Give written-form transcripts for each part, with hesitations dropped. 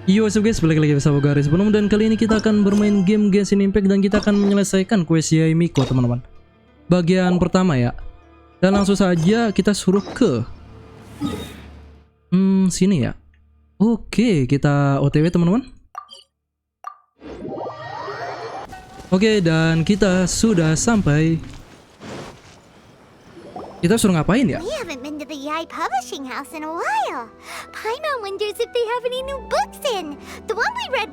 Yo, what's up guys, balik lagi bersama gue Reza, dan kali ini kita akan bermain game Genshin Impact dan kita akan menyelesaikan quest Yae Miko, teman-teman. Bagian pertama ya. Dan langsung saja kita suruh ke sini ya. Oke, kita OTW teman-teman. Oke, dan kita sudah sampai. Kita suruh ngapain ya? We haven't been to the Yae publishing house in a while. Paimon wonders if they have any new books in. The one we read.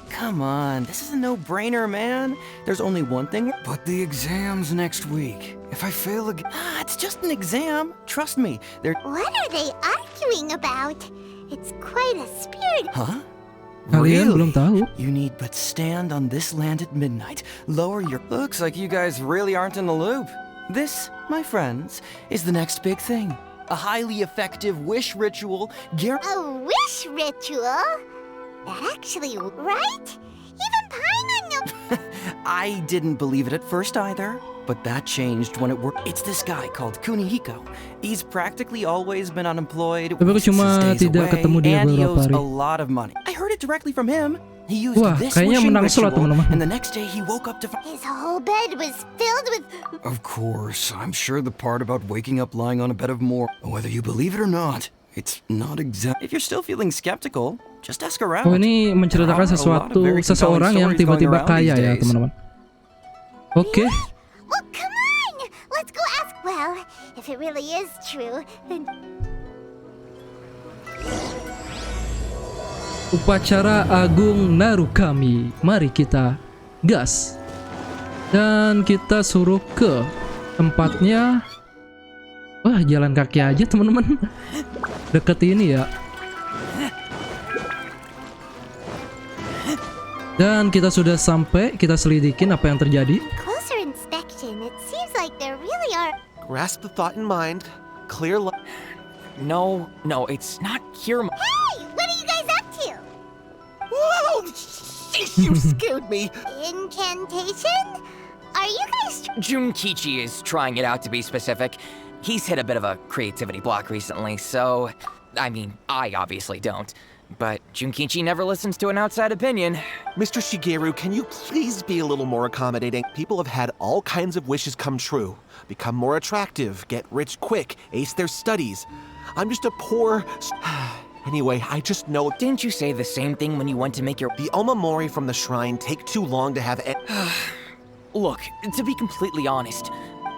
Come on, this is a no-brainer, man. There's only one thing. But the exam's next week. If I fail again, it's just an exam. Trust me. They're. What are they arguing about? It's quite a spirit. Huh? Kalian belum tahu? You need but stand on this land at midnight. Lower your. Looks like you guys really aren't in the loop. This, my friends, is the next big thing. A highly effective wish ritual. A wish ritual? That actually, right? Even Paimon knows. I didn't believe it at first either, but that changed when it worked. It's this guy called Kunihiko. He's practically always been unemployed. Tapi aku cuma tidak ketemu dia and he beberapa owes hari. a lot of money. I heard it directly from him. He used Wah, this kayaknya wishing menang slot, ritual, teman-teman. and the next day he woke up to find. His whole bed was filled with. Of course, I'm sure the part about waking up lying on a bed of more. Whether you believe it or not, it's not exact. If you're still feeling skeptical, just ask around. Oh, ini menceritakan sesuatu seseorang yang tiba-tiba kaya ya, teman-teman. Oke. Well, come on! Let's go ask. Well, if it really is true, then. Upacara Agung Narukami. Mari kita gas. Dan kita suruh ke tempatnya. Wah, jalan kaki aja teman-teman. Deket ini ya. Dan kita sudah sampai. Kita selidikin apa yang terjadi. Closer inspection, it seems like there really are. Grasp the thought in mind. Clear. No, it's not here. Hey, what are you guys up to? Whoa! Sheesh, you scared me. Incantation? Are you guys? Junkichi is trying it out to be specific. He's hit a bit of a creativity block recently, so... I mean, I obviously don't. But Junkichi never listens to an outside opinion. Mr. Shigeru, can you please be a little more accommodating? People have had all kinds of wishes come true. Become more attractive, get rich quick, ace their studies. I'm just a poor... Anyway, I just know... Didn't you say the same thing when you went to make your... The Omamori from the shrine take too long to have... Look, to be completely honest,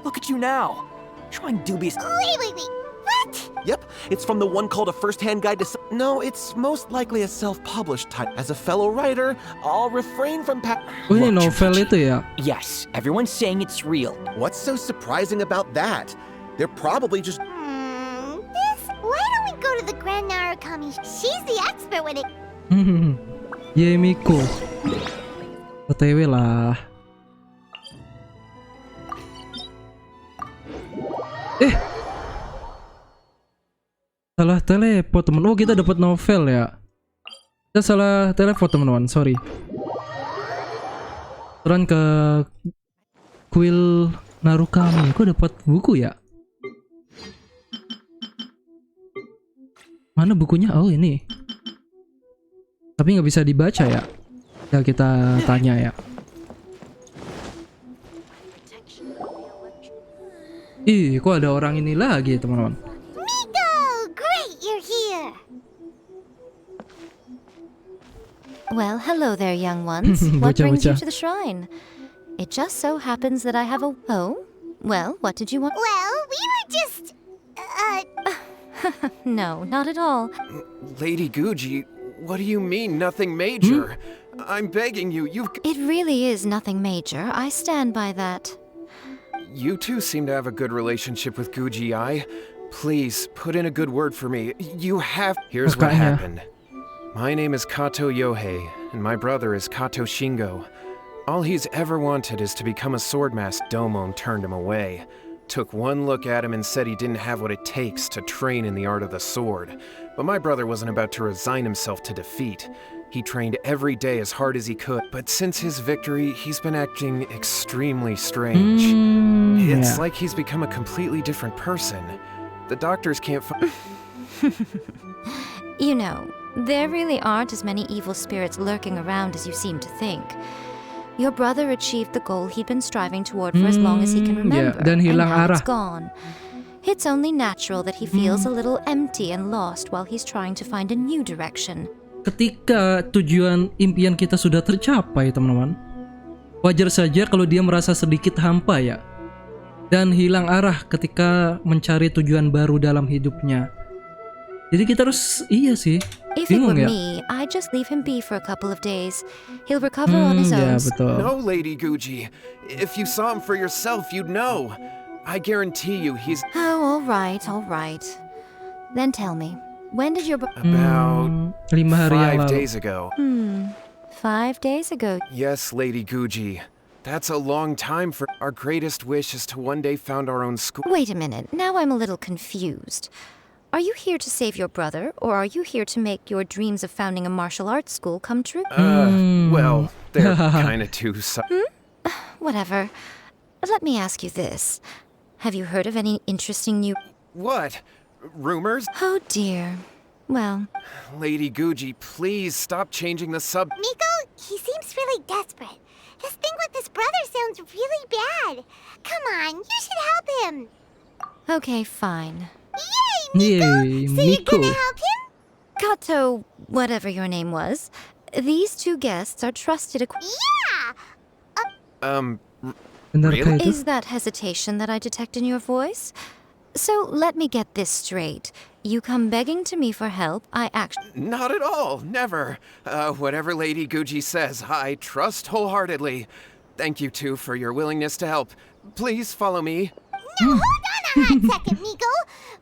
look at you now. Trying dubious... Wait. What? Yep, it's from the one called A First-Hand Guide to... No, it's most likely a self-published type. As a fellow writer, I'll refrain from... Oh, ini Look, novel itu ya. Yes, everyone's saying it's real. What's so surprising about that? They're probably just... Why don't we go to the Grand Narukami? She's the expert with it. Yae Miko. OTW lah. Salah teleport temen. Oh, kita dapat novel ya. Kita salah teleport teman-teman, sorry. Turun ke kuil Narukami. Kok dapat buku ya? Mana bukunya? Oh, ini. Tapi nggak bisa dibaca ya. Ya kita tanya ya. Ih, kok ada orang ini lagi teman-teman? Miko! Great, you're here! Well, hello there, young ones. What brings you to the shrine? It just so happens that I have a... Oh? Well, what did you want? Well, we were just... No, not at all. Lady Guji, what do you mean nothing major? I'm begging you, It really is nothing major. I stand by that. You two seem to have a good relationship with Guji Yae. Please, put in a good word for me. You have... Here's what Makanya. happened. My name is Kato Yohei, and my brother is Kato Shingo. All he's ever wanted is to become a swordmaster. Domon turned him away. Took one look at him and said he didn't have what it takes to train in the art of the sword. But my brother wasn't about to resign himself to defeat. He trained every day as hard as he could, but since his victory, he's been acting extremely strange. It's like he's become a completely different person. The doctors can't find... You know, there really aren't as many evil spirits lurking around as you seem to think. Your brother achieved the goal he'd been striving toward for as long as he can remember, dan hilang and now arah. it's gone. It's only natural that he feels a little empty and lost while he's trying to find a new direction. Ketika tujuan impian kita sudah tercapai, teman-teman, wajar saja kalau dia merasa sedikit hampa ya, dan hilang arah ketika mencari tujuan baru dalam hidupnya. Jadi kita harus, iya sih, If it were bingung ya. me, I'd just leave him be for a couple of days. He'll recover on his Ya own. betul. No, Lady Guji. If you saw him for yourself, you'd know. I guarantee you he's Oh, all right. Then tell me, when did your... about 5 hari yang 5 lalu. days ago. 5 days ago. Yes, Lady Guji. That's a long time for our greatest wish is to one day found our own school. Wait a minute, now I'm a little confused. Are you here to save your brother, or are you here to make your dreams of founding a martial arts school come true? Well, they're kind of two Whatever. Let me ask you this. Have you heard of any interesting new... What? Rumors? Oh dear. Well, Lady Guji, please stop changing the sub. Miko, he seems really desperate. His thing with his brother sounds really bad. Come on, you should help him. okay, fine. Yay, Miko! Yay, So you're Miko. gonna help him? Kato, whatever your name was, these two guests are trusted Yeah! Benarkah itu? Is that hesitation that I detect in your voice? So let me get this straight. You come begging to me for help, I actually... Not at all, never. Whatever Lady Guji says, I trust wholeheartedly. Thank you two for your willingness to help. Please follow me. No, hold on a hot second, Miko.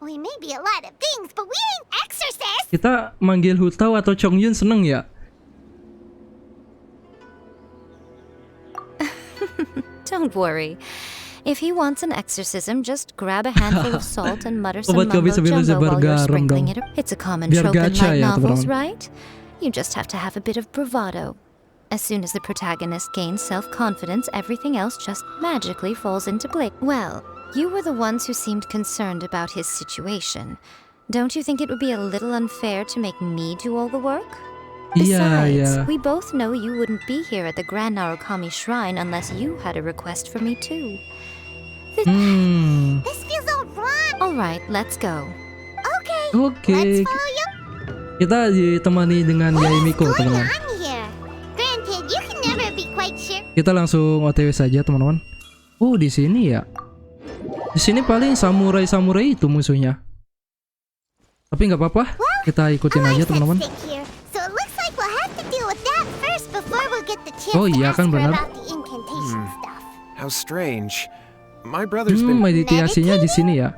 We may be a lot of things, but we ain't exorcists. Kita manggil Hutao atau Chongyun seneng ya? Don't worry. If he wants an exorcism, just grab a handful of salt and mutter some Obat kau mumbo bisa bilang jumbo while you're garam sprinkling dong. it. It's a common Biar trope in gacha light ya, novels, teman-teman. right? You just have to have a bit of bravado. As soon as the protagonist gains self-confidence, everything else just magically falls into place. Well, you were the ones who seemed concerned about his situation. Don't you think it would be a little unfair to make me do all the work? Iya, Besides, iya. we both know you wouldn't be here at the Grand Narukami Shrine unless you had a request for me too. This feels all wrong. All right, let's go. Okay, Oke, let's follow you. kita ditemani dengan Yae Miko, What's going teman-teman. on here? Granted, you can never be quite sure. Kita langsung OTW saja, teman-teman. Oh, di sini ya. Di sini paling samurai-samurai itu musuhnya. Tapi nggak apa-apa, kita ikutin aja, teman-teman. Stick here, so it looks like we'll have to deal with that first before we'll get the chance Oh, to iya ask kan, her benar. about the incantation stuff. How strange. My brother's been... Meditasinya di sini ya.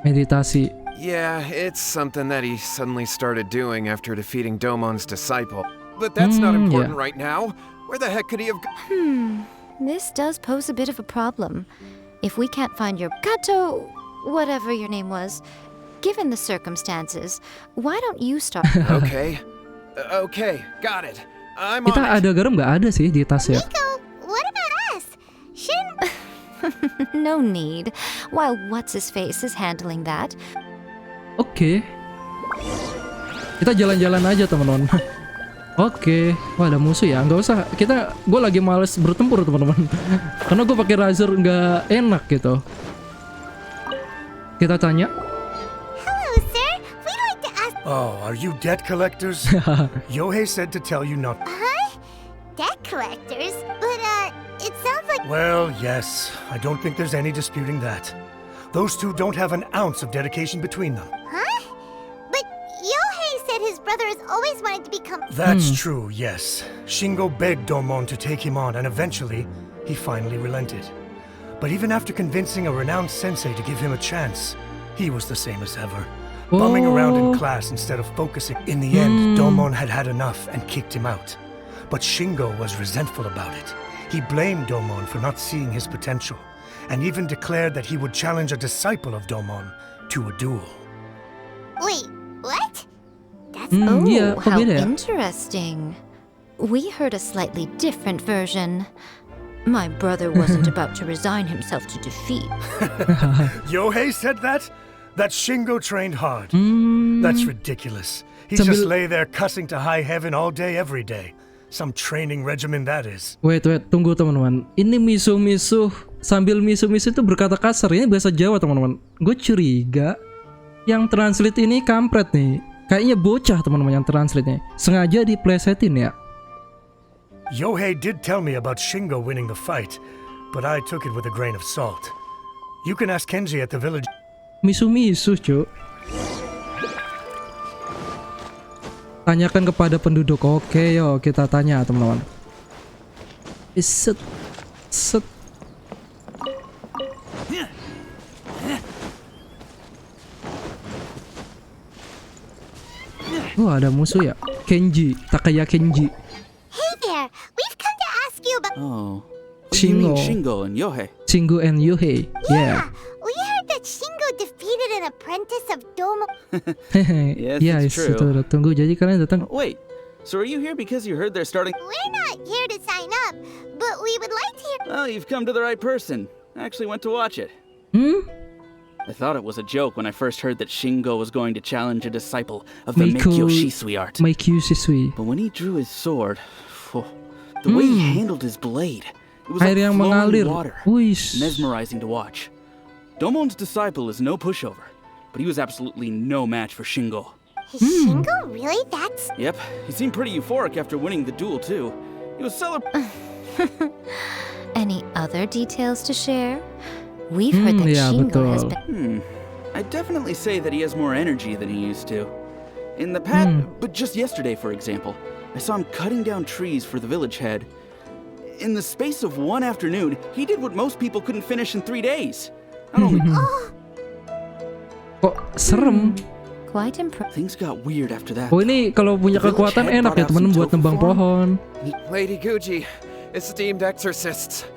Meditasi. Yeah, it's something that he suddenly started doing after defeating Domon's disciple. But that's not important yeah. right now. Where the heck could he have... This does pose a bit of a problem. If we can't find your Kato, whatever your name was, given the circumstances, why don't you start? Okay. Okay, got it. I'm Kita on it. ada garam nggak ada sih di tas ya? Miko, what about us? Shouldn't... No need. While what's-his-face is handling that. Oke. Kita jalan-jalan aja, teman-teman. Oke. Wah, ada musuh ya. Nggak usah. Gue lagi males bertempur, teman-teman. Karena gue pakai laser nggak enak gitu. Kita tanya. Hello, sir. We'd like to ask... Oh, are you debt collectors? Yohei said to tell you not. Huh? Debt collectors? But, it sounds like... Well, yes. I don't think there's any disputing that. Those two don't have an ounce of dedication between them. Huh? But Yohei said his brother has always wanted to become... That's true, yes. Shingo begged Domon to take him on, and eventually, he finally relented. But even after convincing a renowned sensei to give him a chance, he was the same as ever. Bumming around in class instead of focusing. In the end, Domon had had enough and kicked him out. But Shingo was resentful about it. He blamed Domon for not seeing his potential, and even declared that he would challenge a disciple of Domon to a duel. Wait, what? That's... Oh, Iya, kok how beda ya? interesting. We heard a slightly different version. My brother wasn't about to resign himself to defeat. Yohei said that? that Shingo trained hard. Hmm. That's ridiculous. He Sambil- just lay there cussing to high heaven all day, every day. Some training regimen that is. Wait, tunggu teman-teman. Ini misuh-misuh sambil misuh-misuh itu berkata kasar. Ini bahasa Jawa teman-teman. Gue curiga yang translate ini kampret nih. Kayaknya bocah teman-teman yang translate nya. Sengaja diplesetin ya. Yohei did tell me about Shingo winning the fight, but I took it with a grain of salt. You can ask Kenji at the village. Misuh-misuh, cuk. Tanyakan kepada penduduk. Oke, yuk kita tanya teman-teman. Set. Oh, ada musuh ya. Kenji, Takaya Kenji. Hey there, we've come to ask you about. Oh. You mean Shingo. Shingo and Yohei? Shingo and Yohei. Yeah. We heard that Shingo defeated an apprentice of Domo. Yes, it's true. Itu tunggu. Jadi kalian datang. Wait, so are you here because you heard they're starting? We're not here to sign up, but we would like to hear. Oh, you've come to the right person. I actually went to watch it. I thought it was a joke when I first heard that Shingo was going to challenge a disciple of the Meikyo Shisui art. Meikyo Shisui. But when he drew his sword, the way he handled his blade, it was Air like yang flowing mengalir. water, Wish. mesmerizing to watch. Domon's disciple is no pushover, but he was absolutely no match for Shingo. Is Shingo really that? Yep, he seemed pretty euphoric after winning the duel too. He was celebrating. Any other details to share? We've heard that yeah, Shingo has betul. been. I'd definitely say that he has more energy than he used to. In the past, but just yesterday, for example, I saw him cutting down trees for the village head. In the space of one afternoon, he did what most people couldn't finish in 3 days. Not only Kok serem? Quite impressive. things got weird after that. Oh, ini kalau punya kekuatan enak ya teman buat nembang pohon. Lady Guji, esteemed exorcists.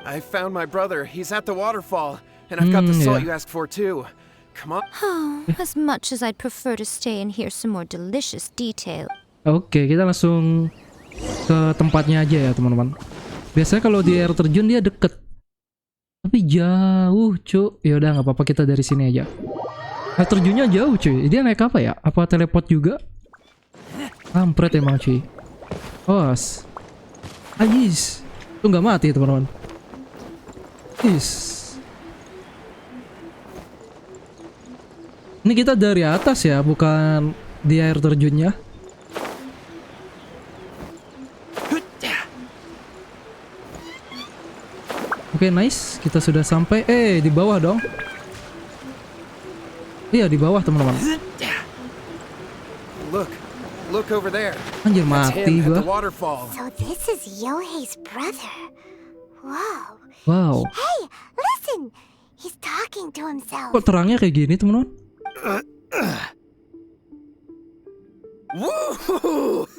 I found my brother. He's at the waterfall. And I've got the salt you asked for too. Come on. Oh, as much as I'd prefer to stay and hear some more delicious detail. Oke, kita langsung ke tempatnya aja ya teman-teman. Biasanya kalau di air terjun dia deket, tapi jauh cuk. Ya udah nggak apa-apa, kita dari sini aja. Air terjunnya jauh cuy. Dia naik apa ya? Apa teleport juga? Kampret emang cuy. Os. Ajis. Tuh nggak mati teman-teman. Ini kita dari atas ya, bukan di air terjunnya. Oke, nice. Kita sudah sampai. Di bawah dong. Iya, di bawah teman-teman. Look over there. Anjir, That's mati him at the gua. waterfall. So this is Yohei's brother. Wow. Wow. Hey, listen. He's talking to himself. Kok terangnya kayak gini teman-teman? Woo!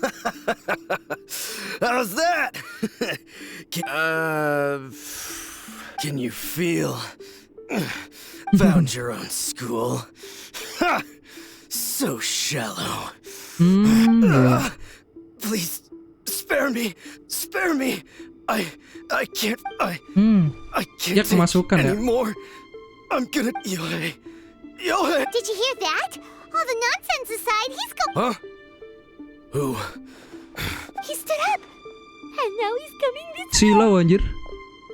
How's that? Can you feel? Found your own school. Ha! So shallow. Ya. Please spare me. Spare me. I can't. I Ya can't kemasukan take ya. anymore. I'm gonna Yohei. Yohei. Did you hear that? All the nonsense aside, he's Huh? Who? He stood up. And now he's coming this way. Silau anjir.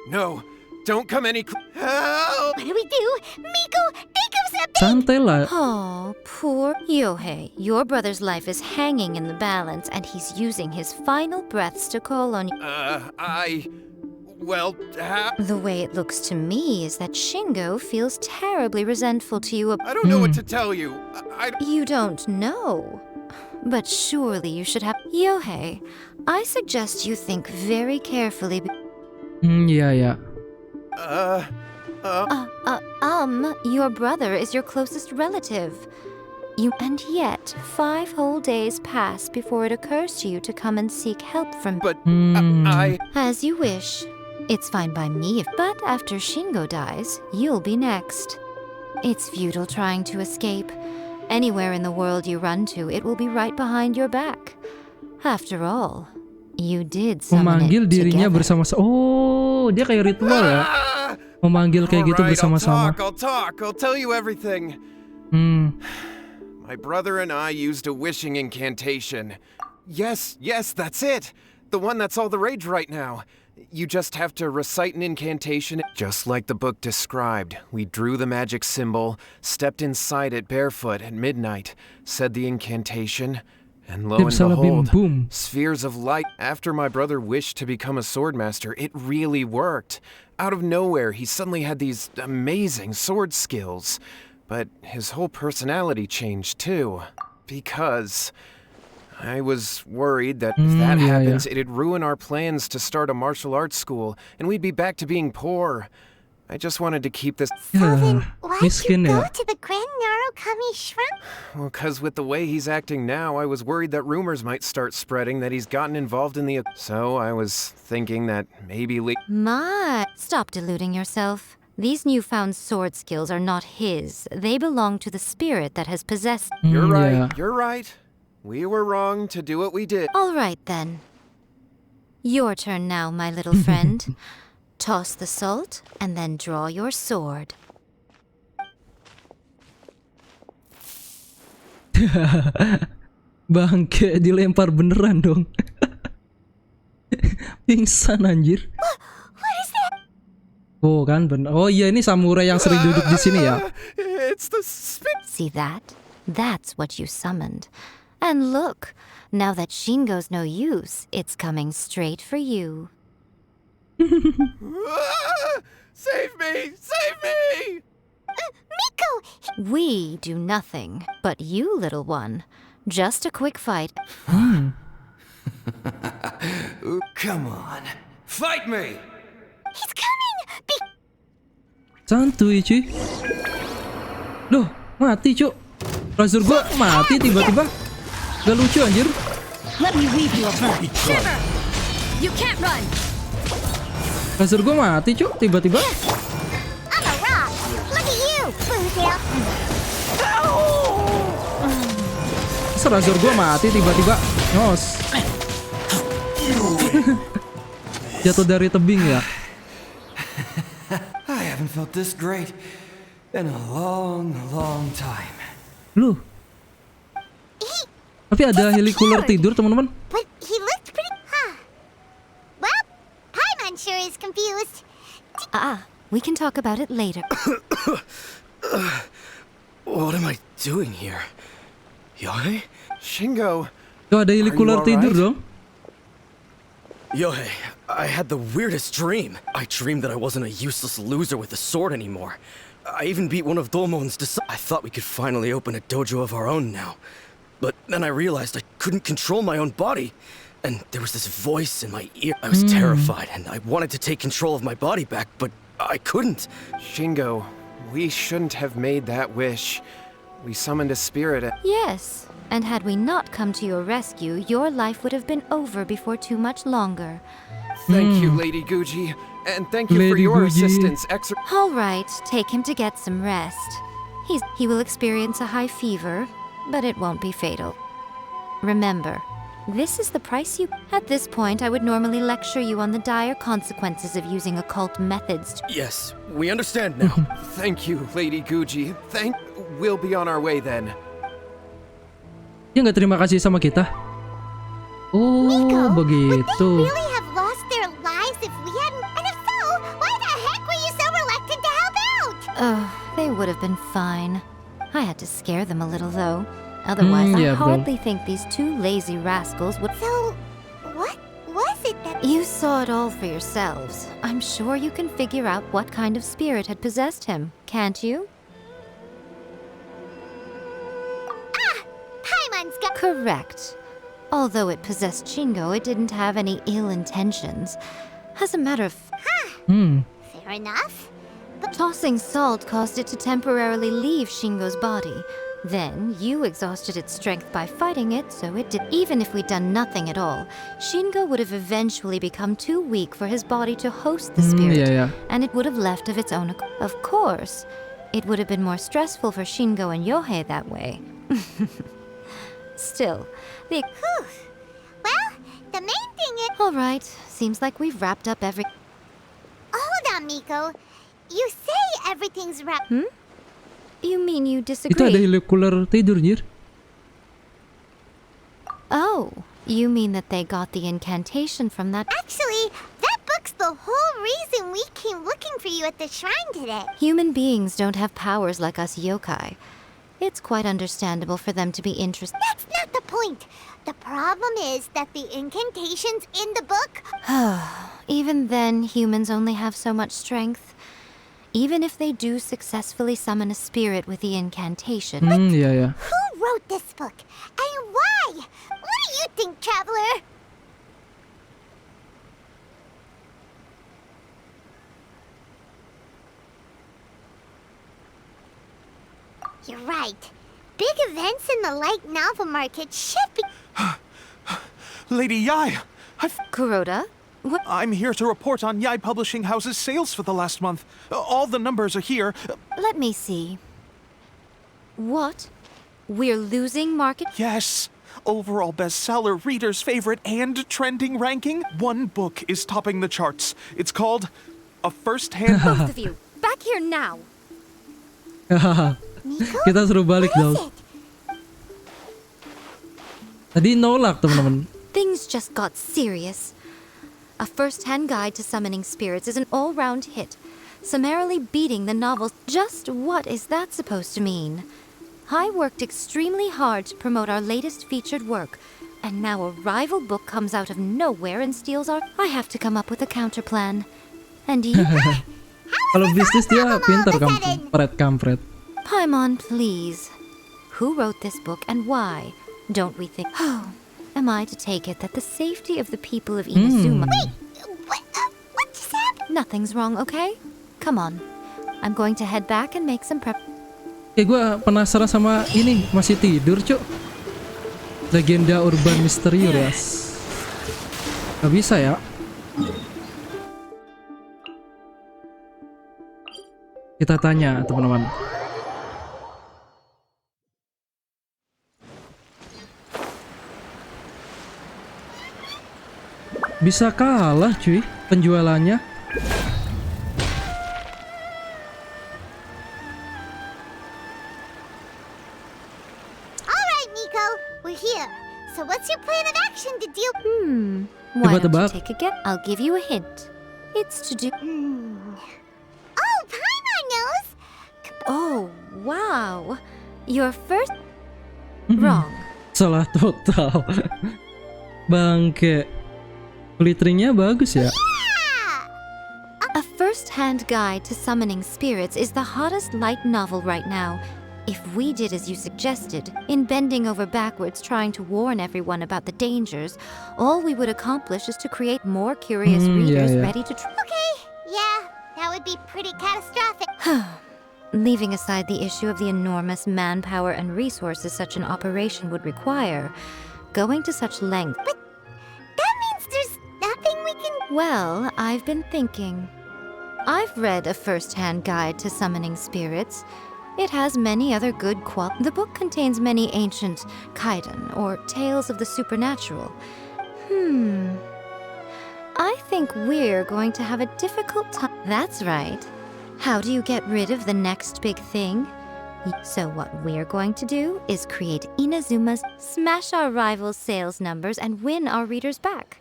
No, don't come any. Help! What do we do? Miko, think of something. Santai lah. Oh, poor Yohei. Your brother's life is hanging in the balance, and he's using his final breaths to call on you. Well, The way it looks to me is that Shingo feels terribly resentful to you. I don't know what to tell you. You don't know. But surely you should have. Yohei, I suggest you think very carefully. Iya. Your brother is your closest relative. And yet, 5 whole days pass before it occurs to you to come and seek help from. But I. As you wish. It's fine by me, but after Shingo dies, you'll be next. It's futile trying to escape. Anywhere in the world you run to, it will be right behind your back. After all, you did summon Memanggil it dirinya together. bersama-sama. Oh, dia kayak ritual ya. Memanggil kayak gitu Alright, bersama-sama. I'll talk. I'll tell you everything. My brother and I used a wishing incantation. Yes, that's it. The one that's all the rage right now. You just have to recite an incantation. Just like the book described, we drew the magic symbol, stepped inside it barefoot at midnight, said the incantation, and lo and behold, boom. spheres of light. After my brother wished to become a swordmaster, it really worked. Out of nowhere, he suddenly had these amazing sword skills. But his whole personality changed too. Because I was worried that if that happens, it'd ruin our plans to start a martial arts school, and we'd be back to being poor. I just wanted to keep this. So then, why'd you Miskin go ya. to the Grand Narukami Shrine? Well, because with the way he's acting now, I was worried that rumors might start spreading that he's gotten involved in the. So I was thinking that maybe. Stop deluding yourself. These newfound sword skills are not his. They belong to the spirit that has possessed. You're right. Yeah. You're right. We were wrong to do what we did. All right then. Your turn now, my little friend. Toss the salt and then draw your sword. Bangke dilempar beneran dong. Pingsan anjir. What is that? Oh kan bener. Oh iya ini samurai yang sering duduk di sini ya. It's the spit. See that? That's what you summoned. And look, now that Shingo's no use, it's coming straight for you. Save me! Save me! Miko! We do nothing, but you, little one. Just a quick fight. Come on. Fight me! He's coming! Santuy cuy. Loh, mati cuk. Razor gua mati tiba-tiba. Gak lucu anjir. Let me weave you a plan. Shiver! You can't run! Razor gua mati cuk tiba-tiba. I'm a rock! Look at you, Boozle! Masa razor gua mati tiba-tiba. Nos. Jatuh dari tebing ya. I haven't felt this great in a long, long time. Loh. Tapi ada helikuler tidur teman-teman. But he looked pretty... Well, Paimon sure is confused. We can talk about it later. What am I doing here? Yohei? Shingo. Tuh ada helikuler tidur dong. Yohei, I had the weirdest dream. I dreamed that I wasn't a useless loser with a sword anymore. I even beat one of Domon's I thought we could finally open a dojo of our own now. But then I realized I couldn't control my own body. And there was this voice in my ear. I was terrified, and I wanted to take control of my body back, but I couldn't. Shingo, we shouldn't have made that wish. We summoned a spirit. Yes, and had we not come to your rescue, your life would have been over before too much longer. Thank you, Lady Guji. And thank you for Lady your Guji. assistance. All right, take him to get some rest. He will experience a high fever, but it won't be fatal. Remember, this is the price you... At this point, I would normally lecture you on the dire consequences of using occult methods. Yes, we understand now. Thank you, Lady Guji. We'll be on our way then. Dia nggak terima kasih sama kita. Oh, Miko, would they begitu. really have lost their lives if we hadn't? And if so, why the heck were you so reluctant to help out? They would have been fine. I had to scare them a little, though. Otherwise, yeah, I bro. hardly think these two lazy rascals would... So, what was it that... You saw it all for yourselves. I'm sure you can figure out what kind of spirit had possessed him, can't you? Paimon's got... Correct. Although it possessed Shingo, it didn't have any ill intentions. As a matter of... Fair enough. Tossing salt caused it to temporarily leave Shingo's body. Then, you exhausted its strength by fighting it, so it did. Even if we'd done nothing at all, Shingo would have eventually become too weak for his body to host the spirit, yeah. and it would have left of its own accord. Of course, it would have been more stressful for Shingo and Yohei that way. Still, the... Well, the main thing is... All right, seems like we've wrapped up every... Hold on, Miko. You say everything's wrapped... You mean you Itu ada disagree? helikopter tidur, Jir. Oh, you mean that they got the incantation from that? Actually, that book's the whole reason we came looking for you at the shrine today. Human beings don't have powers like us yokai. It's quite understandable for them to be interested. That's not the point. The problem is that the incantations in the book. Even then, humans only have so much strength. Even if they do successfully summon a spirit with the incantation. Iya ya. Who wrote this book? And why? What do you think, Traveler? You're right. Big events in the light novel market should be... Lady Yae, Kuroda? What? I'm here to report on Yae Publishing House's sales for the last month. All the numbers are here. Let me see. What? We're losing market? Yes. Overall bestseller, readers' favorite, and trending ranking. One book is topping the charts. It's called A First-Hand... Both of you, back here now. Miko? Kita suruh balik What is dong. it? Tadi nolak, teman-teman. Things just got serious. A first-hand guide to summoning spirits is an all-round hit, summarily beating the novel. Just what is that supposed to mean? I worked extremely hard to promote our latest featured work, and now a rival book comes out of nowhere and steals our... I have to come up with a counterplan. And you... Kalau bisnis dia pintar, kampret. Paimon, please. Who wrote this book and why? Don't we think... Oh, am I to take it that the safety of the people of Inazuma... What just happened? Nothing's wrong, okay? Come on. I'm going to head back and make some prep... Gue penasaran sama ini, masih tidur, Cuk. Legenda urban misterius. Gak bisa ya. Kita tanya, teman-teman. Bisa kalah, cuy, penjualannya. Alright, Miko. We're here. So what's your plan of action to deal... Why don't you Tebak-tebak. take a guess? I'll give you a hint. It's to do... Oh, Paimon knows! Oh, wow. Your first... Wrong. Salah total. Bangke. Glitteringnya bagus ya. A first-hand guide to summoning spirits is the hottest light novel right now. If we did as you suggested, in bending over backwards trying to warn everyone about the dangers, all we would accomplish is to create more curious readers ready to... Okay, yeah, that would be pretty catastrophic. Leaving aside the issue of the enormous manpower and resources such an operation would require, going to such length... But that means there's nothing we can... Well, I've been thinking. I've read A First-Hand Guide to Summoning Spirits. It has many other good The book contains many ancient kaiden, or tales of the supernatural. I think we're going to have a difficult time. That's right. How do you get rid of the next big thing? So what we're going to do is create Inazuma's, smash our rivals' sales numbers, and win our readers back.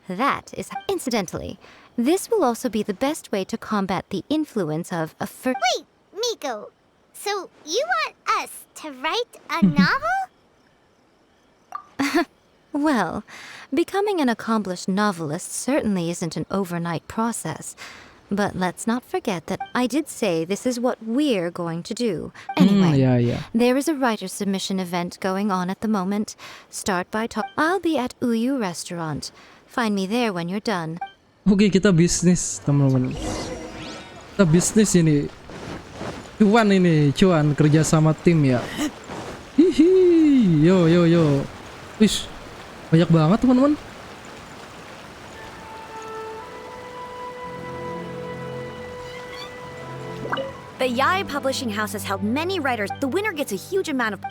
That is... Incidentally, this will also be the best way to combat the influence of a Wait, Miko. So you want us to write a novel? Well, becoming an accomplished novelist certainly isn't an overnight process. But let's not forget that I did say this is what we're going to do. Anyway, there is a writer's submission event going on at the moment. Start by I'll be at Uyu Restaurant. Find me there when you're done. Oke, kita bisnis, teman-teman. Kita bisnis ini. Cuan kerja sama tim ya. Hihi, yo. Wih, banyak banget teman-teman. The Yae Publishing House has held many writers. The winner gets a huge amount of...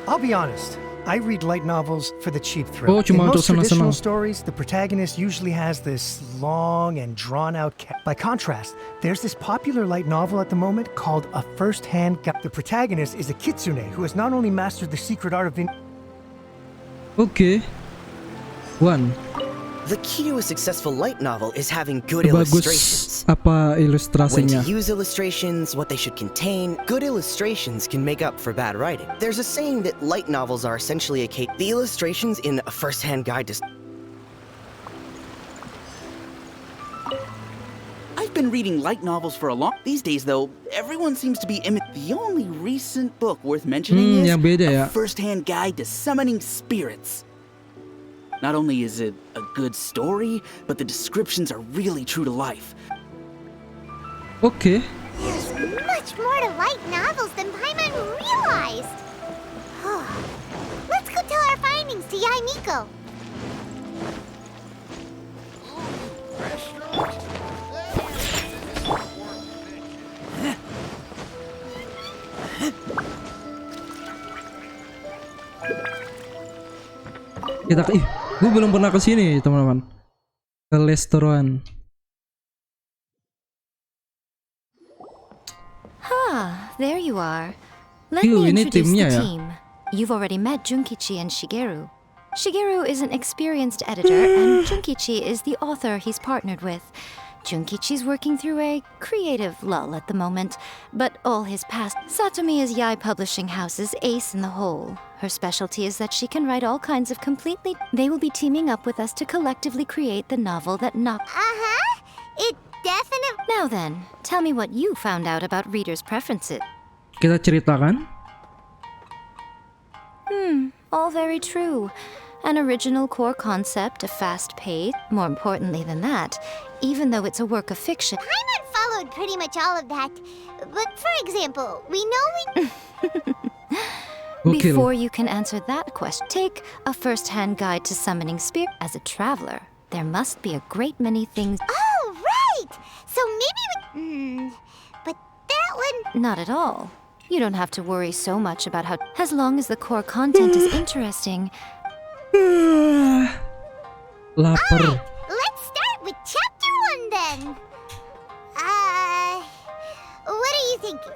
I'll be honest, I read light novels for the cheap thrill. Oh, In cuma untuk most traditional senang-senang. stories, the protagonist usually has this long and drawn-out By contrast, there's this popular light novel at the moment called A First-Hand Guide. The protagonist is a kitsune who has not only mastered the secret art of Oke. One. The key to a successful light novel is having good illustrations. Bagus apa When ilustrasinya? to use illustrations, what they should contain. Good illustrations can make up for bad writing. There's a saying that light novels are essentially the illustrations in A First-Hand Guide to... I've been reading light novels for a long... These days, though, everyone seems to be The only recent book worth mentioning is yang beda ya. A First-Hand Guide to Summoning Spirits. Not only is it a good story, but the descriptions are really true to life. Oke. There's much more to light novels than Paimon realized. Let's go tell our findings to Yae Miko. Gue belum pernah ke sini, teman-teman. Ke restoran. There you are. Let me ini introduce timnya the ya. team. You've already met Junkichi and Shigeru. Shigeru is an experienced editor, and Junkichi is the author he's partnered with. Junkichi's working through a creative lull at the moment, but all his past... Satomi is Yae Publishing House's ace in the hole. Her specialty is that she can write all kinds of completely... They will be teaming up with us to collectively create the novel that It definitely... Now then, tell me what you found out about readers' preferences. Kita ceritakan. All very true. An original core concept, a fast pace. More importantly than that, even though it's a work of fiction. Paimon followed pretty much all of that. But for example, we know Gokil. Before you can answer that question, take A First-Hand Guide to Summoning Spirit. As a traveler, there must be a great many things. Oh, right! So maybe we... But that one... Not at all. You don't have to worry so much about how... As long as the core content is interesting. Lapar. Let's start with Chapter 1 then. What are you thinking?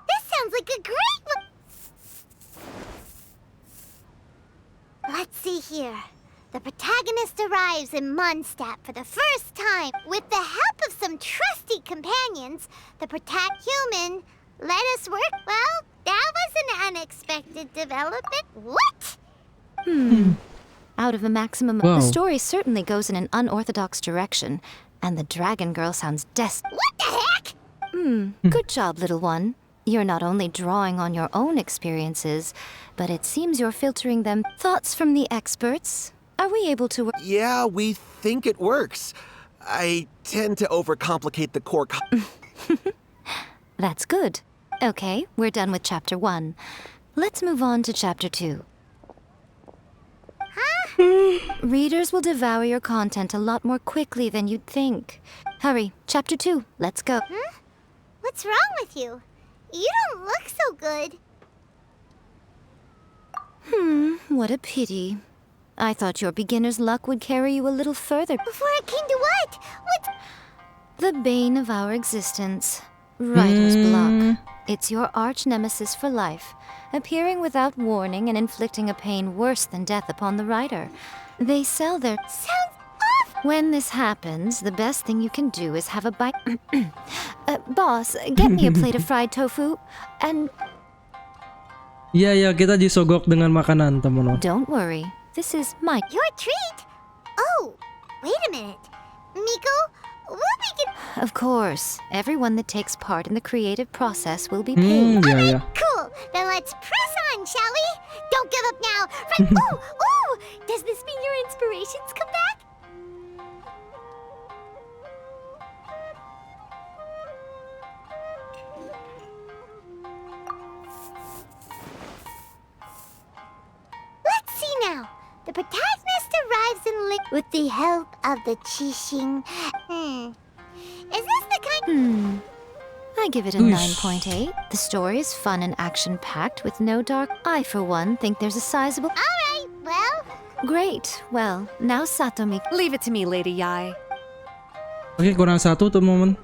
This sounds like a great one. Let's see here. The protagonist arrives in Mondstadt for the first time. With the help of some trusty companions, the human let us work. Well, that was an unexpected development. What? Out of a maximum... Wow. The story certainly goes in an unorthodox direction, and the dragon girl sounds What the heck? Good job, little one. You're not only drawing on your own experiences, but it seems you're filtering them. Thoughts from the experts? Are we able to... Yeah, we think it works. I tend to overcomplicate the core. That's good. Okay, we're done with Chapter 1. Let's move on to Chapter 2. Readers will devour your content a lot more quickly than you'd think. Hurry, Chapter 2, let's go. What's wrong with you? You don't look so good. What a pity. I thought your beginner's luck would carry you a little further. Before it came to what? What? The bane of our existence. Writer's block. It's your arch nemesis for life, appearing without warning and inflicting a pain worse than death upon the writer. They sell their... Sounds awful. When this happens, the best thing you can do is have a bite... boss, get me a plate of fried tofu, and... Iya, kita disogok dengan makanan, teman-teman. Don't worry, this is my... Your treat? Oh, wait a minute. Miko, we'll be Of course, everyone that takes part in the creative process will be paid. Yeah. Cool. Then let's press on, shall we? Don't give up now. Right. Ooh! Does this mean your inspirations come back? Let's see now. The protagonist arrives in with the help of the Qixing. Is this the kind? I give it a 9.8. The story is fun and action-packed with no dark. I, for one, think there's a sizable. Alright, well. Great. Well, now Satomi. Leave it to me, Lady Yae. Oke, kurang satu teman-teman.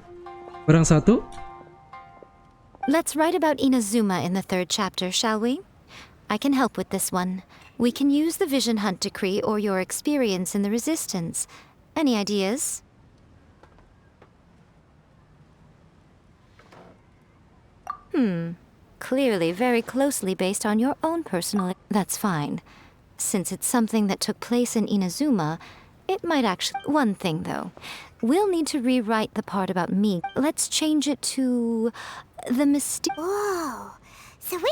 Kurang satu. Let's write about Inazuma in the 3rd chapter, shall we? I can help with this one. We can use the Vision Hunt decree or your experience in the Resistance. Any ideas? Clearly very closely based on your own personal... That's fine. Since it's something that took place in Inazuma, it might actually... One thing, though. We'll need to rewrite the part about me. Let's change it to... the mysterious... Whoa. So we...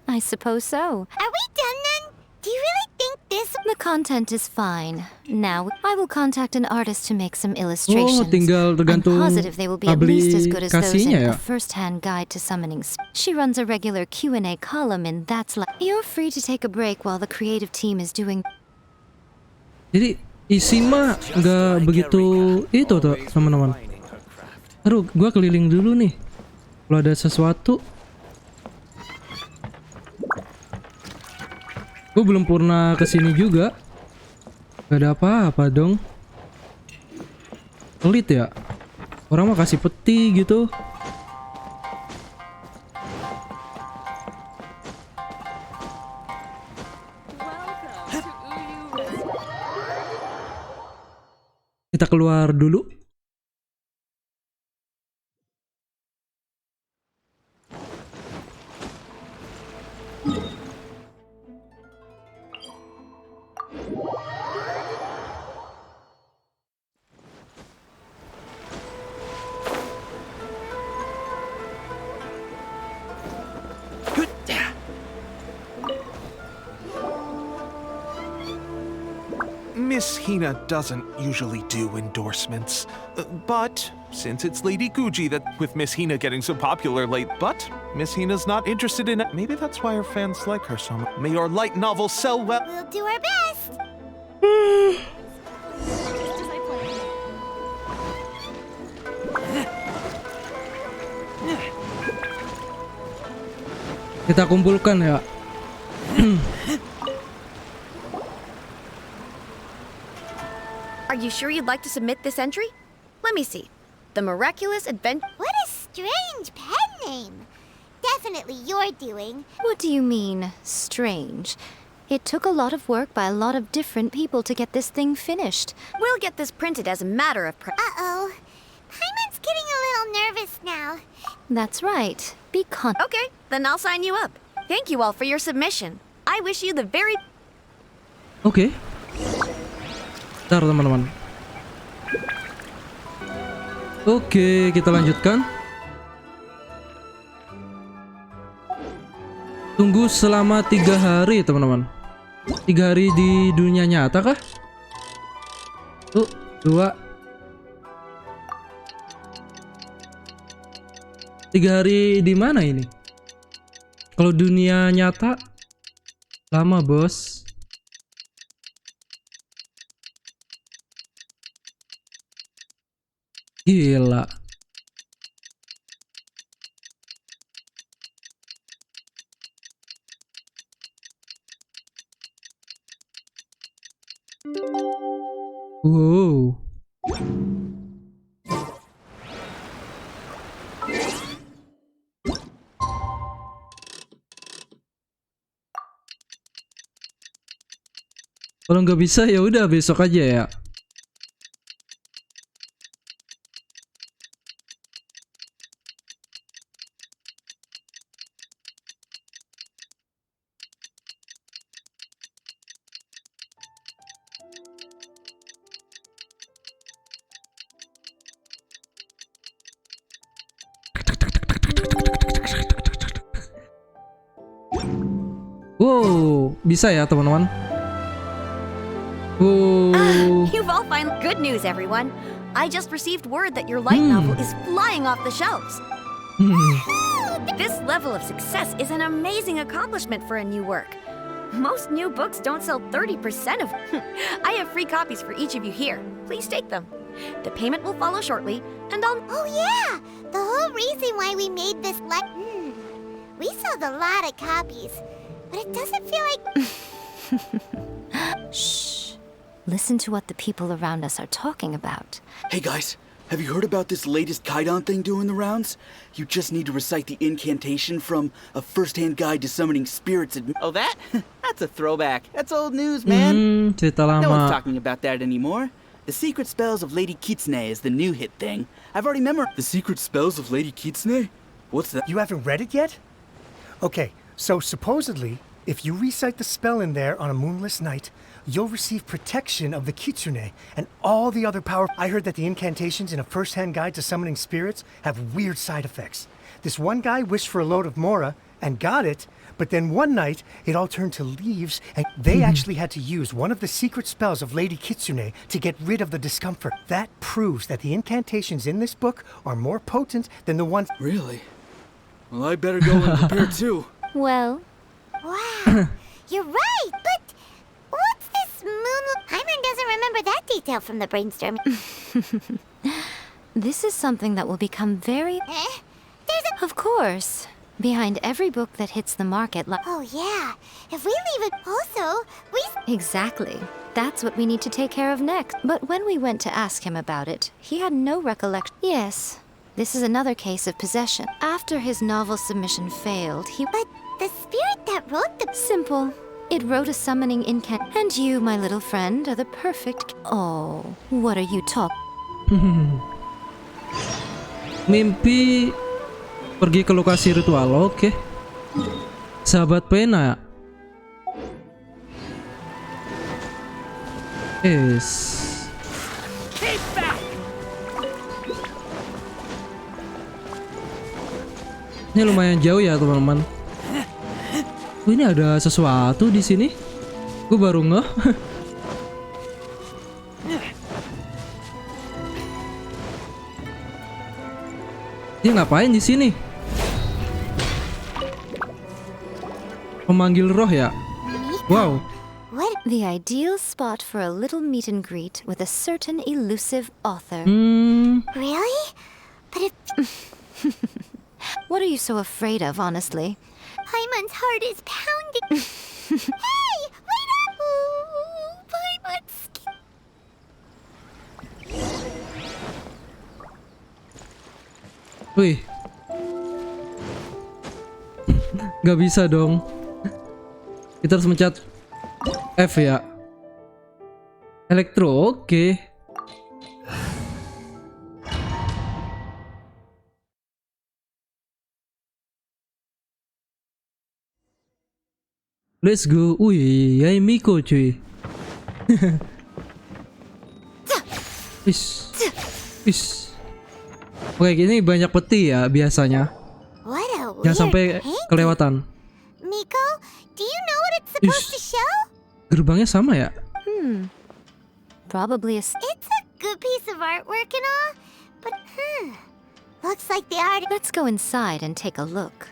I suppose so. Are we done then? Do you really think this... The content is fine. Now, I will contact an artist to make some illustrations. Tinggal I'm tergantung positive they will be at least as good as those in kasihnya ya. A First-Hand Guide to Summoning. She runs a regular Q&A column in That's Like. You're free to take a break while the creative team is doing... Jadi isi mah nggak begitu itu tuh teman-teman. Aduh, gua keliling dulu nih. Kalau ada sesuatu. Gue belum pernah kesini juga. Gak ada apa-apa dong. Pelit ya. Orang mah kasih peti gitu. Kita keluar dulu. Miss Hina doesn't usually do endorsements, but since it's Lady Guji that with Miss Hina getting so popular late, but Miss Hina's not interested in it. Maybe that's why her fans like her so much. May your light novel sell well. We'll do our best. Kita kumpulkan ya. Are you sure you'd like to submit this entry? Let me see. The Miraculous Adventure... What a strange pen name. Definitely your doing. What do you mean, strange? It took a lot of work by a lot of different people to get this thing finished. We'll get this printed as a matter of... Uh-oh. Paimon's getting a little nervous now. That's right. Be Okay, then I'll sign you up. Thank you all for your submission. I wish you the very... Oke. Bentar teman-teman. Oke, kita lanjutkan. Tunggu selama 3 hari teman-teman. 3 hari di dunia nyata kah? 1, 2 3 hari di mana ini? Kalau dunia nyata lama, bos. Gila. Wow. Kalau nggak bisa ya udah besok aja ya. Wow, bisa ya teman-teman. You've all found good news, everyone. I just received word that your light novel is flying off the shelves. This level of success is an amazing accomplishment for a new work. Most new books don't sell 30% of. I have free copies for each of you here. Please take them. The payment will follow shortly, and I'll. Oh yeah, the whole reason why we made this we sold a lot of copies, but it doesn't feel like. Shh. Listen to what the people around us are talking about. Hey guys, have you heard about this latest Kaidan thing doing the rounds? You just need to recite the incantation from A First-Hand Guide to Summoning Spirits. Oh, that? That's a throwback. That's old news, man. Cerita No one's lama. talking about that anymore. The Secret Spells of Lady Kitsune is the new hit thing. I've already memorized. The Secret Spells of Lady Kitsune? What's that? You haven't read it yet? Okay, so supposedly, if you recite the spell in there on a moonless night, you'll receive protection of the Kitsune and all the other power. I heard that the incantations in A First-Hand Guide to Summoning Spirits have weird side effects. This one guy wished for a load of Mora and got it, but then one night it all turned to leaves, and they actually had to use one of the secret spells of Lady Kitsune to get rid of the discomfort. That proves that the incantations in this book are more potent than the ones. Really? Well, I better go and prepare too. Well, Wow, you're right, but what's this moon? Hyman doesn't remember that detail from the brainstorming. this is something that will become very. There's a. Of course. Behind every book that hits the market. Oh yeah, if we leave it, also we. Exactly. That's what we need to take care of next. But when we went to ask him about it, he had no recollection. Yes, this is another case of possession. After his novel submission failed, he. But the spirit that wrote the. Simple. It wrote a summoning incant. And you, my little friend, are the perfect. Oh, what are you talking? Mimpi pergi ke lokasi ritual. Oke. Sahabat pena. Yes. Ini lumayan jauh ya, teman-teman. Oh, ini ada sesuatu di sini. Gue baru ngeh. Dia ngapain di sini? Memanggil roh ya? Wow. What? The ideal spot for a little meet and greet with a certain elusive author. Really? But if What are you so afraid of, honestly? Paimon's heart is pounding. Hey, wait up! Ooh, Paimon's skin. Wih. Gak bisa dong. Kita harus mencet F ya. Elektro, oke. Let's go. Wih, Yae Miko cuy. Is. Oke, gini banyak peti ya biasanya. What a weird Jangan sampai painting. kelewatan. Miko, do you know what it's supposed to show? Gerbangnya sama ya? Probably a. It's a good piece of artwork and all, but looks like the art. Let's go inside and take a look.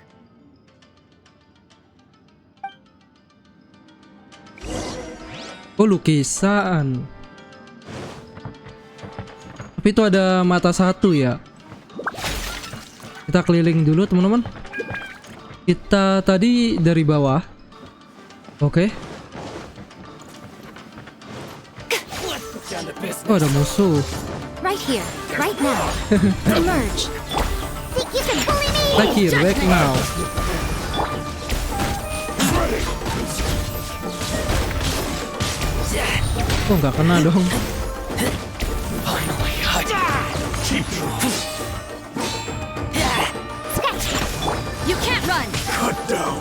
Oh, lukisan. Tapi itu ada mata satu ya. Kita keliling dulu teman-teman. Kita tadi dari bawah. Oke. Oh, ada musuh. Right here, right now. Emerge. Think you can bully me? Back here, back now. Oh, nggak kena dong. You can't run! Cut down.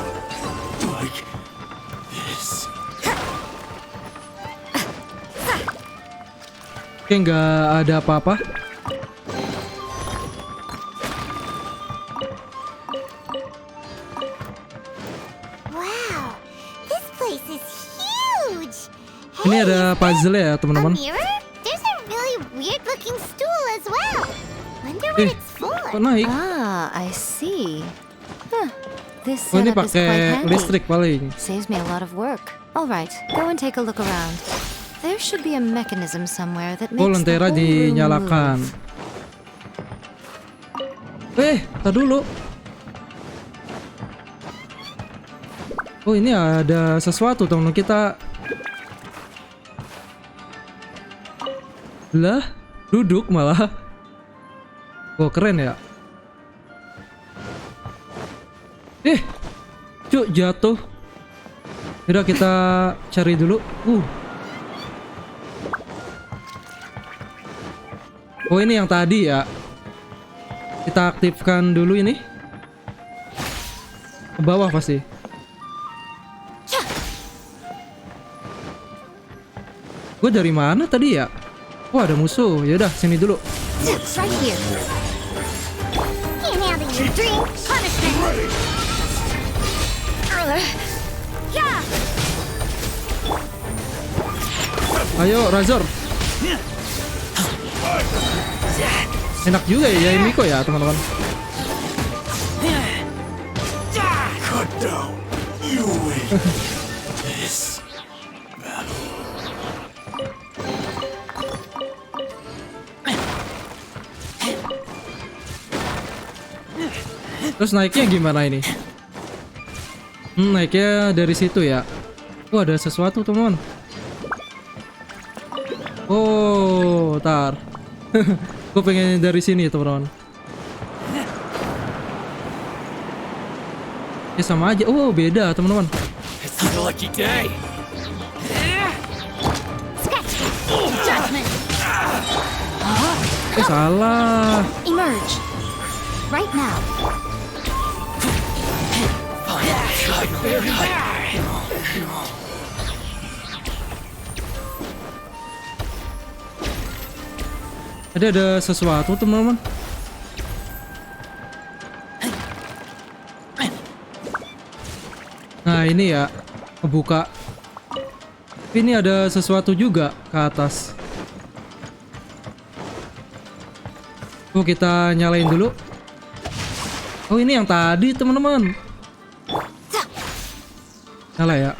Like this. Oke, nggak ada apa-apa. Wow, this place is huge. Ini Hey, ada puzzle ya a teman-teman. mirror? There's a really weird-looking stool as well. Wonder what it's for. Kok naik? Ah, I see. Huh. This Oh, ini setup is quite pakai handy. listrik paling. Saves me a lot of work. All right, go and take a look around. There should be a mechanism somewhere that Oh, makes the lentera whole room dinyalakan. move. Tar dulu. Oh, ini ada sesuatu teman kita. Lah, duduk malah. Oh, keren ya. Cuk, jatuh. Udah kita cari dulu. Oh, ini yang tadi ya. Kita aktifkan dulu ini. Ke bawah pasti. Gue dari mana tadi ya? Oh, ada musuh. Yaudah, sini dulu. It's right here. Can't handle your drink. Punishment. Yeah. Ayo, Razor. Enak juga ya Yae Miko ya, teman-teman. Cut down. You win. This battle. Terus naiknya gimana ini? Naiknya dari situ ya. Oh, ada sesuatu teman. Oh, tar. Gue pengen dari sini teman-teman. Ya sama aja. Oh, beda teman-teman. It's a lucky day. Judgment. Salah. Emerge. Right now. Ada sesuatu teman-teman. Nah, ini ya kebuka. Ini ada sesuatu juga ke atas. Oh, kita nyalain dulu. Oh, ini yang tadi teman-teman. Nyala ya.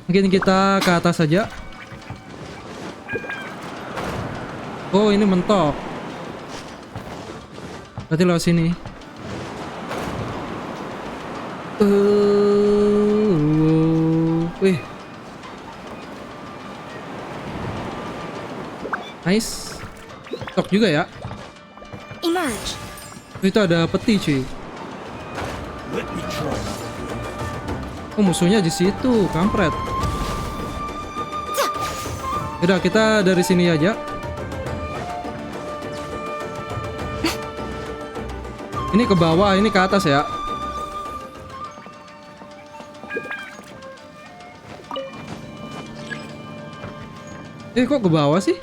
Mungkin kita ke atas saja. Oh, ini mentok. Berarti lewat sini. Wih. Nice. Mentok juga ya. Emerge. Itu ada peti cuy. Oh, musuhnya di situ, kampret. Udah, kita dari sini aja. Ini ke bawah, ini ke atas ya. Kok ke bawah sih?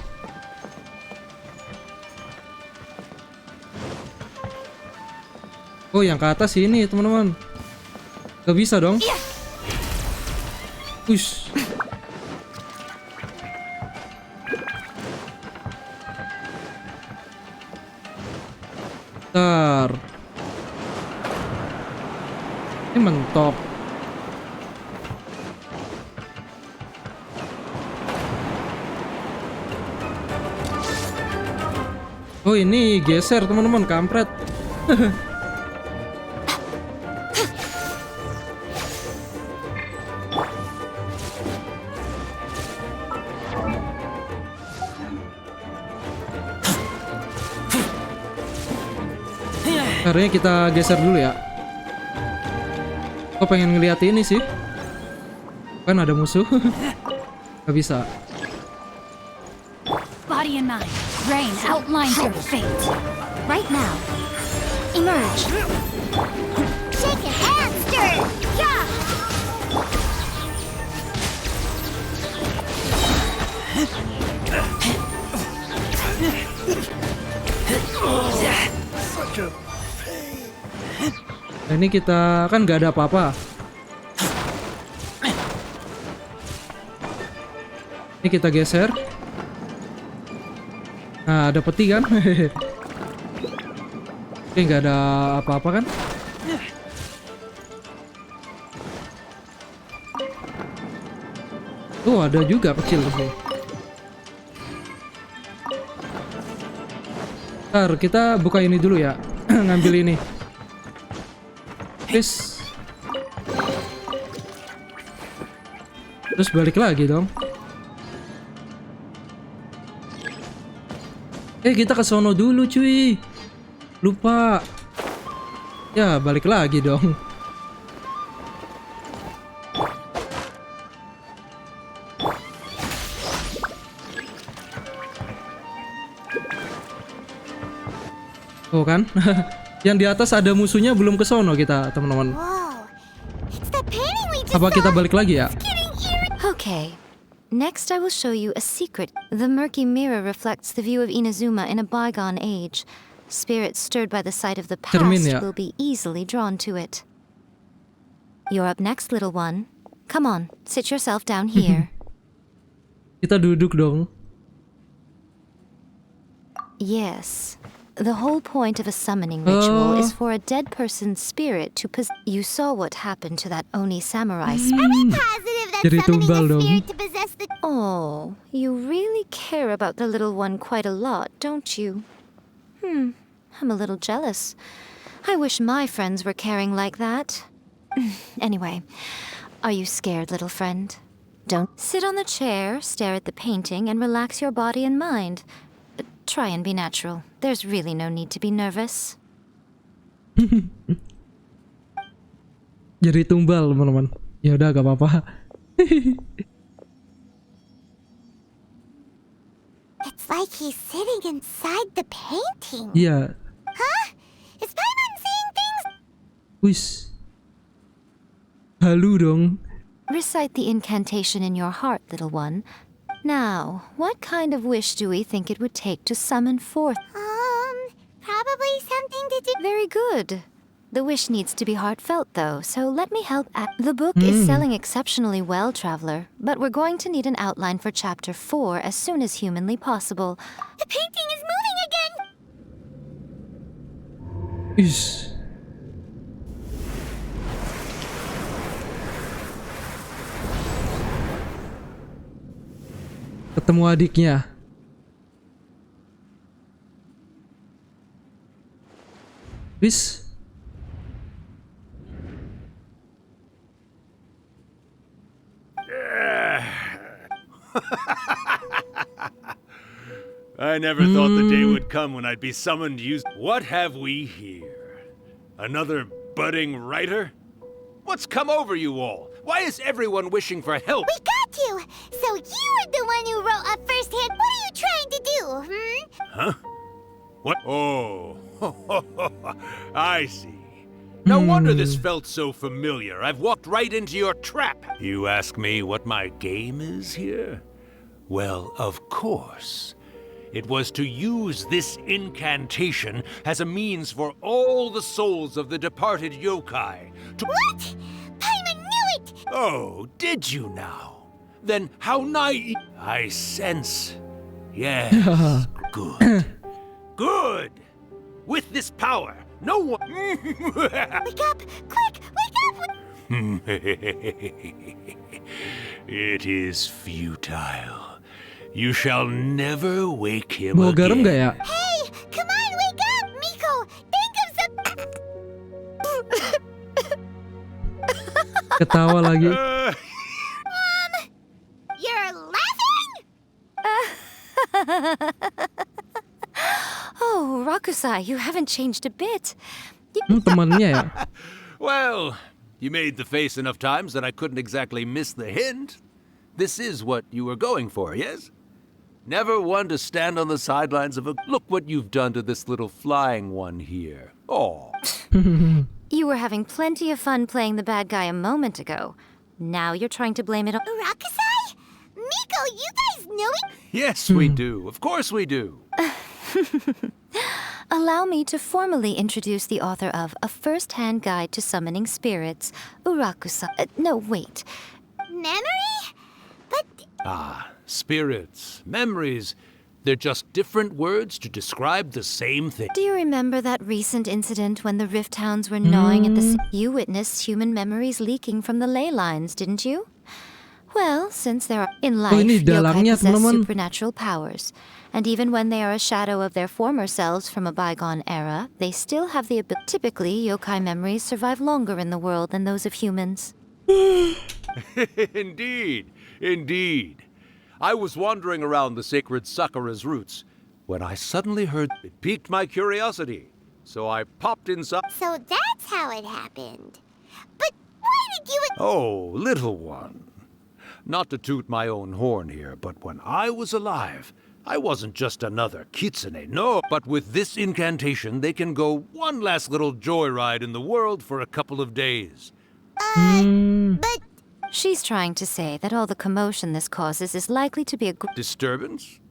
Oh, yang ke atas ini teman-teman. Gak bisa dong. Push. Bentar. Ini mentok. Oh, ini geser teman-teman, kampret. Caranya kita geser dulu ya. Kok pengen ngeliat ini sih? Kan ada musuh. Gak bisa. Body and mind. Rain outlines your fate. Right now. Emerge. Shake your hands, stir. Yeah. Nah, ini kita kan gak ada apa-apa. Ini kita geser. Nah, ada peti kan? Oke, nggak ada apa-apa kan? Tuh ada juga kecil sih. Ntar kita buka ini dulu ya. Ngambil ini. Terus balik lagi dong. Kita ke sono dulu cuy. Lupa. Ya balik lagi dong. Oh kan? Yang di atas ada musuhnya, belum ke sono kita, teman-teman. Apa kita balik lagi ya? Okay. Next I will show you a secret. The murky mirror reflects the view of Inazuma in a bygone age. Spirits stirred by the sight of the past Cermin ya? will be easily drawn to it. You're up next, little one. Come on, sit yourself down here. Kita duduk dong. Yes. The whole point of a summoning ritual is for a dead person's spirit to possess. You saw what happened to that Oni samurai spirit. Positive that Jadi summoning tumbal a dong. spirit to possess the... Oh, you really care about the little one quite a lot, don't you? I'm a little jealous. I wish my friends were caring like that. Anyway, are you scared, little friend? Don't sit on the chair, stare at the painting, and relax your body and mind. Try and be natural. There's really no need to be nervous. Jadi tumbal, teman-teman. Ya udah, gak apa-apa. It's like he's sitting inside the painting. Iya. Huh? Is Paimon seeing things? Wis. Halu dong. Recite the incantation in your heart, little one. Now, what kind of wish do we think it would take to summon forth? Probably something to do... Very good. The wish needs to be heartfelt, though, so let me help. The book is selling exceptionally well, Traveler, but we're going to need an outline for Chapter 4 as soon as humanly possible. The painting is moving again! Is. Ketemu adiknya. Wis. I never thought the day would come when I'd be summoned used. What have we here? Another budding writer? What's come over you all? Why is everyone wishing for help? We got you! So you were the one who wrote up firsthand. What are you trying to do, Huh? What? Oh, I see. No wonder this felt so familiar. I've walked right into your trap. You ask me what my game is here? Well, of course. It was to use this incantation as a means for all the souls of the departed yokai to— What? Paimon knew it! Oh, did you now? Then how naive— I sense. Yes. Good. Good. With this power, no one— Wake up! Quick! Wake up! It is futile. You shall never wake him Mau garam again. gak ya? Hey! Come on, wake up! Miko! Think of some... Ketawa lagi. You're laughing? Oh, Rakusai, you haven't changed a bit. Temannya ya? Well, you made the face enough times that I couldn't exactly miss the hint. This is what you were going for, yes? Never one to stand on the sidelines of a— Look what you've done to this little flying one here. Oh. You were having plenty of fun playing the bad guy a moment ago. Now you're trying to blame it on— Rakusai? Miko, you guys know it? Yes, we do. Of course we do. Allow me to formally introduce the author of A First-Hand Guide to Summoning Spirits, Urakusa. No, wait. Memory? But... Ah, spirits, memories. They're just different words to describe the same thing. Do you remember that recent incident when the Rift Hounds were gnawing at the... You witnessed human memories leaking from the ley lines, didn't you? Well, since there are... In life, ini yokai dalangnya, possess teman-teman. supernatural powers. And even when they are a shadow of their former selves from a bygone era, they still have the ability... Typically, yokai memories survive longer in the world than those of humans. Indeed, indeed. I was wandering around the sacred Sakura's roots when I suddenly heard it piqued my curiosity. So I popped inside. So that's how it happened. But why did you... Oh, little one. Not to toot my own horn here, but when I was alive, I wasn't just another kitsune, no. But with this incantation, they can go one last little joyride in the world for a couple of days. But... She's trying to say that all the commotion this causes is likely to be a... Disturbance?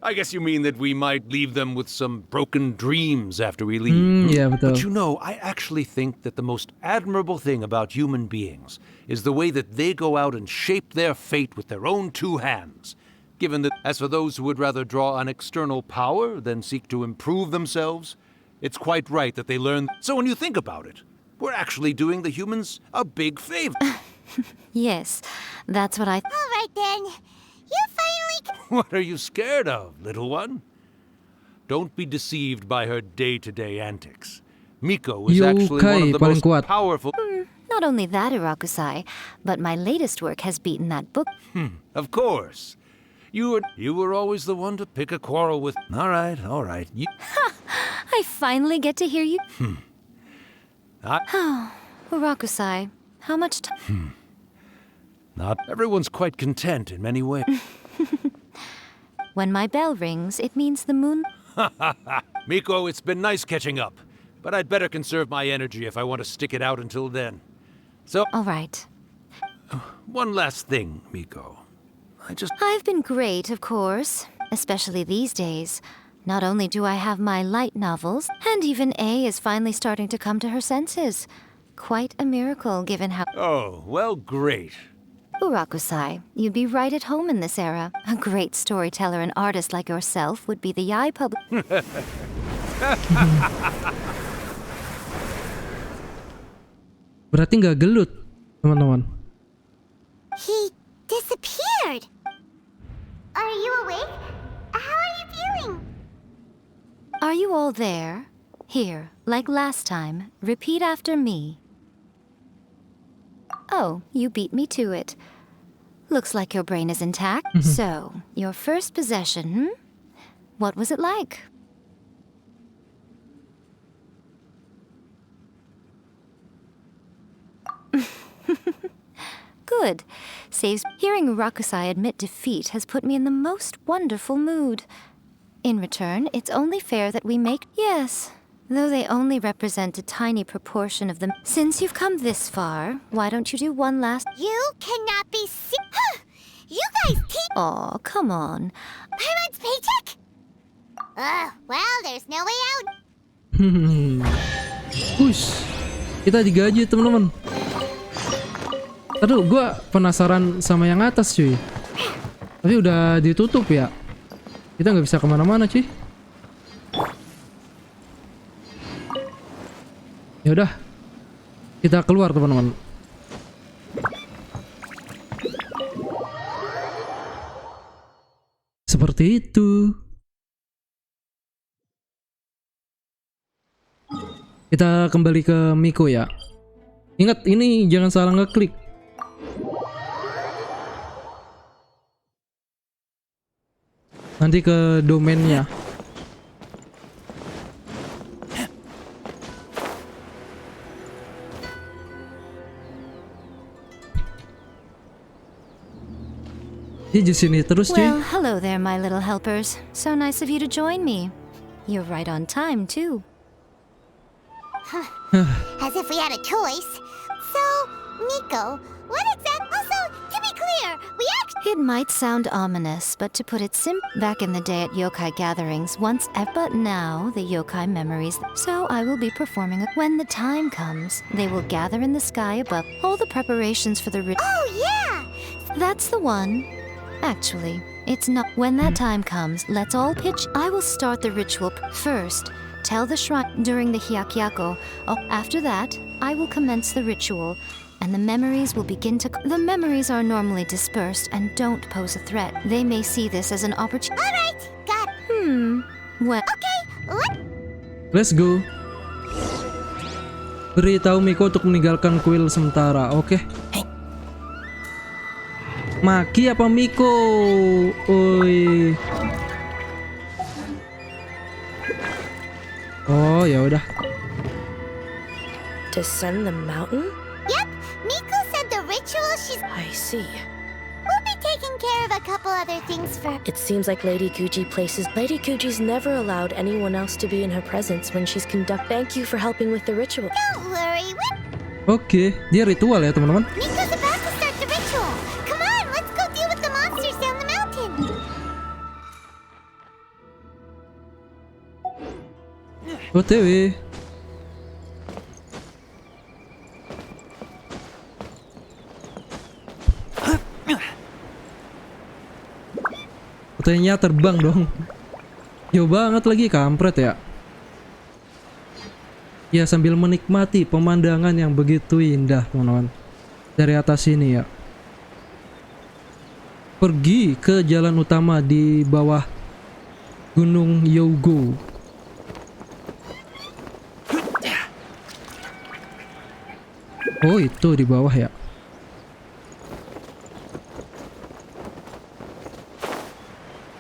I guess you mean that we might leave them with some broken dreams after we leave. Yeah, betul. But you know, I actually think that the most admirable thing about human beings is the way that they go out and shape their fate with their own two hands. Given that, as for those who would rather draw on external power than seek to improve themselves, it's quite right that they learn. So when you think about it, we're actually doing the humans a big favor. Yes, that's what I... All right then. You finally... What are you scared of, little one? Don't be deceived by her day-to-day antics. Miko is actually one of the paling most kuat. powerful... Not only that, Irakusai, but my latest work has beaten that book. Of course. You were always the one to pick a quarrel with... All right. You... I finally get to hear you... I- Irakusai, how much time... Not everyone's quite content in many ways. When my bell rings, it means the moon... Miko, it's been nice catching up, but I'd better conserve my energy if I want to stick it out until then. So, All right. one last thing, Miko. I've been great, of course, especially these days. Not only do I have my light novels, and even A is finally starting to come to her senses. Quite a miracle, given how... Oh, well, great. Urakusai, you'd be right at home in this era. A great storyteller and artist like yourself would be the Yae public... Berarti nggak gelut, teman-teman. He disappeared. Are you awake? How are you feeling? Are you all there? Here, like last time, repeat after me. Oh, you beat me to it. Looks like your brain is intact. So, your first possession, What was it like? Good. Saves. Hearing Rakusai admit defeat has put me in the most wonderful mood. In return, it's only fair that we make... Yes, though they only represent a tiny proportion of them. Since you've come this far, why don't you do one last... You cannot be You guys Aw, come on. My month's paycheck? Well, there's no way out. Push. Kita digaji, teman-teman. Aduh, gua penasaran sama yang atas, cuy. Tapi udah ditutup ya. Kita nggak bisa kemana-mana, cuy. Ya udah, kita keluar, teman-teman. Seperti itu. Kita kembali ke Miko ya. Ingat, ini jangan salah ngeklik. Nanti ke domainnya. Dia di sini terus, cuy. Well, hello there, my little helpers. So nice of you to join me. You're right on time, too. As if we had a choice. So, Miko, what exactly... Also, to be clear, we actually... It might sound ominous, but to put it back in the day at yokai gatherings, but now the yokai memories. So I will be performing when the time comes. They will gather in the sky above. All the preparations for the... Oh, yeah! That's the one. Actually, It's not. When that time comes, let's all pitch. I will start the ritual first. Tell the shrine during the hyakyako. Oh, after that, I will commence the ritual, and the memories will begin to. The memories are normally dispersed and don't pose a threat. They may see this as an opportunity. All right, got it. Well. Okay, Let's go. Beritahu Miko untuk meninggalkan kuil sementara. Oke. Maki apa Miko? Oi. Oh, ya udah. Descend the mountain? Yep, Miko said the ritual she's... I see. We'll be taking care of a couple other things for... It seems like Lady Guji places... Lady Guji's never allowed anyone else to be in her presence when she's Thank you for helping with the ritual. Don't worry, Oke, dia ritual ya teman-teman. Miko's about to start the ritual. Come on, let's go deal with the monsters down the mountain. OTW. Fotonya terbang dong. Jauh banget lagi, kampret ya. Ya, sambil menikmati pemandangan yang begitu indah teman-teman dari atas sini ya. Pergi ke jalan utama di bawah Gunung Yogo. Oh, itu di bawah ya.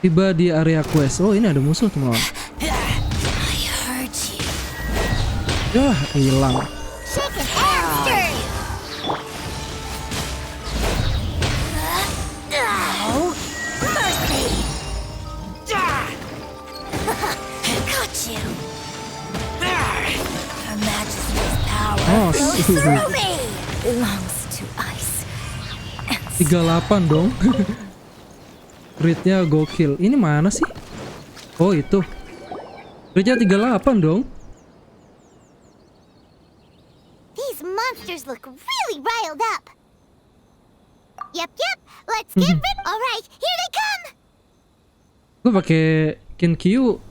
Tiba di area quest. Oh, ini ada musuh teman-teman. Yah, hilang. Oh, 38 dong. Rate-nya gokil. Ini mana sih? Oh, itu. Rate-nya 38 dong. These monsters look really riled up. Yep, let's get rid... Alright, here they come! Gue pakai Kinkyu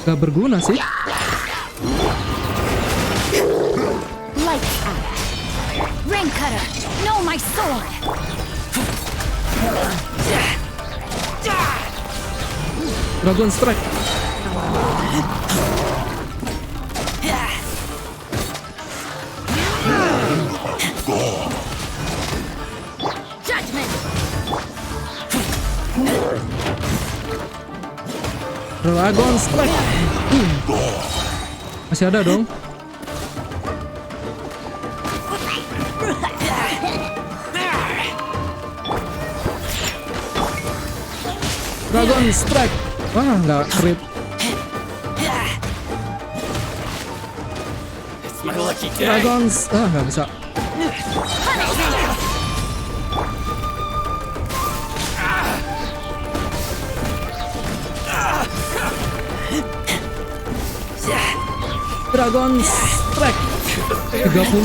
gak berguna sih. Lights out. Rain cutter, know my sword. Dragon Strike. Judgment. Dragon Strike. Masih ada dong. Dragon Strike. Wah, nggak crit. Dragons. Nggak bisa. Dragon Strike. 36.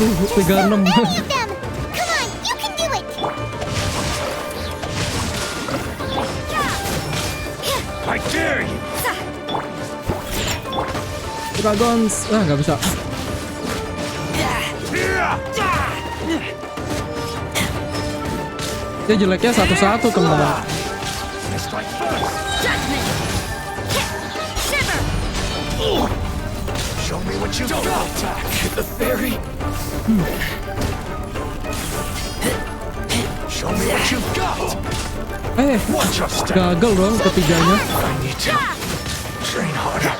I dare you. Dragons. Nggak bisa. Dia jeleknya satu-satu teman-teman. Show me what you got. The fairy. Show me what you got. Gagal dong ketiganya. Train harder.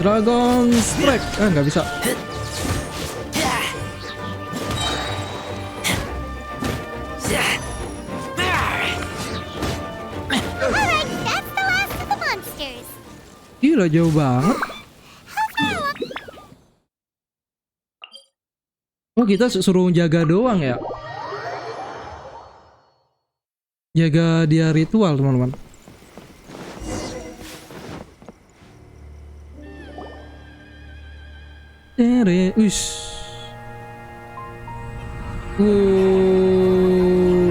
Dragon Strike. Nggak bisa. Gila, jauh banget. Oh, kita suruh jaga doang ya. Jaga dia ritual teman-teman.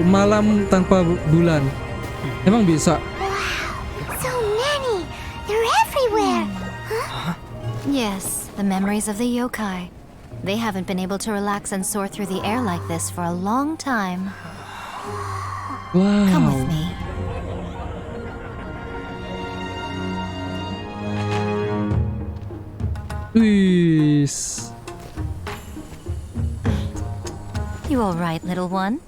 Malam tanpa bulan. Emang bisa? So many! They're everywhere! Yes, the memories of the yokai. They haven't been able to relax and soar through the air like this for a long time. Wow. Come with me. Wis. You all right, little one?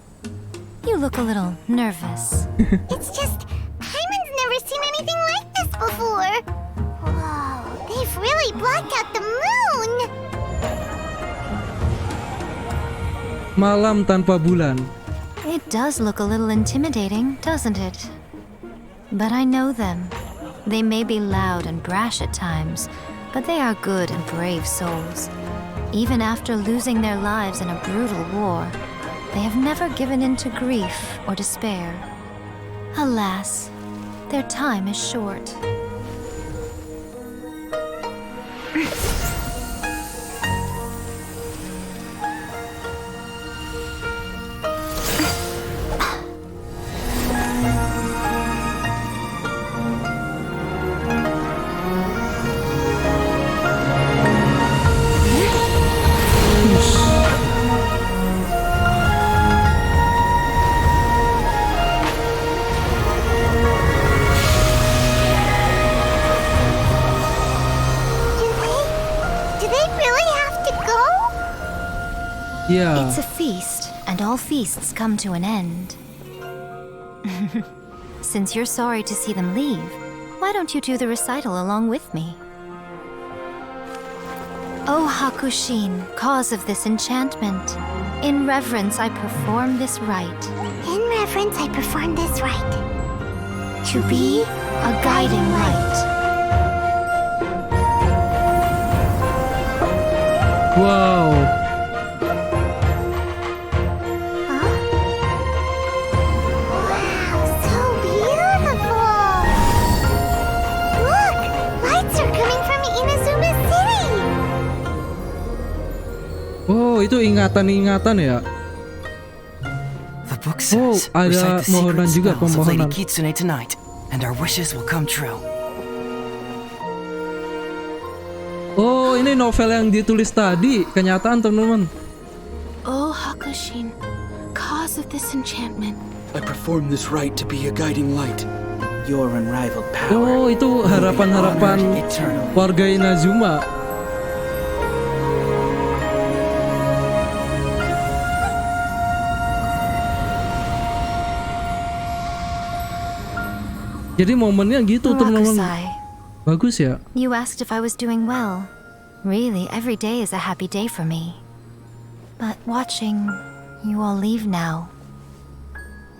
You look a little nervous. It's just, Hyman's never seen anything like this before. Whoa, they've really blocked out the moon! Malam tanpa bulan. It does look a little intimidating, doesn't it? But I know them. They may be loud and brash at times, but they are good and brave souls. Even after losing their lives in a brutal war, they have never given in to grief or despair. Alas, their time is short. Yeah. It's a feast, and all feasts come to an end. Since you're sorry to see them leave, why don't you do the recital along with me? O Hakushin, cause of this enchantment, in reverence I perform this rite. In reverence I perform this rite. To be a guiding light. Wow. Oh, itu ingatan-ingatan ya? The book says, ada recite the mohonan secret juga, spells of Lady pemohonan. Kitsune tonight, and our wishes will come true. Oh, ini novel yang ditulis tadi, kenyataan teman-teman. Oh Hakushin, cause of this enchantment. I perform this rite to be a guiding light. Your unrivaled power. Oh, itu harapan-harapan warga Inazuma. Jadi momennya gitu teman-teman. Bagus ya. You asked if I was doing well. Really, every day is a happy day for me. But watching you all leave now,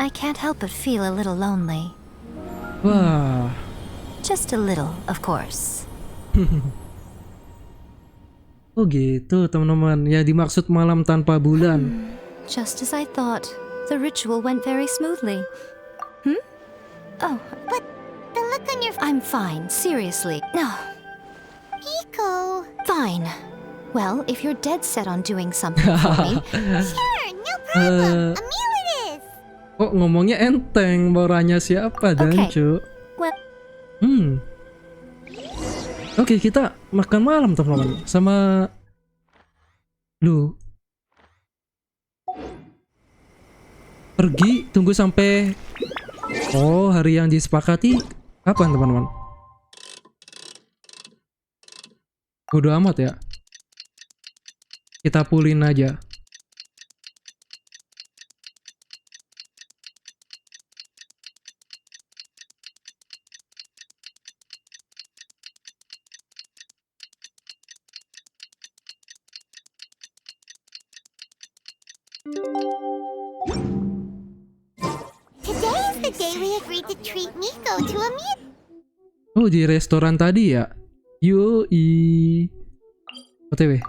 I can't help but feel a little lonely. Wah. Just a little, of course. Oh gitu teman-teman. Ya dimaksud malam tanpa bulan. Just as I thought, the ritual went very smoothly. Oh, but the look on your... I'm fine, seriously. No. Miko. Fine. Well, if you're dead set on doing something for me... Sure, no problem. A meal it is. Kok ngomongnya enteng, boranya siapa Dancu? Well... Oke, kita makan malam teman-teman sama lu. Pergi, tunggu sampai hari yang disepakati kapan teman-teman? Bodo amat ya. Kita pulin aja. Today is the day we agreed to treat Miko to a meal. Oh, di restoran tadi ya? Yoi. OTW.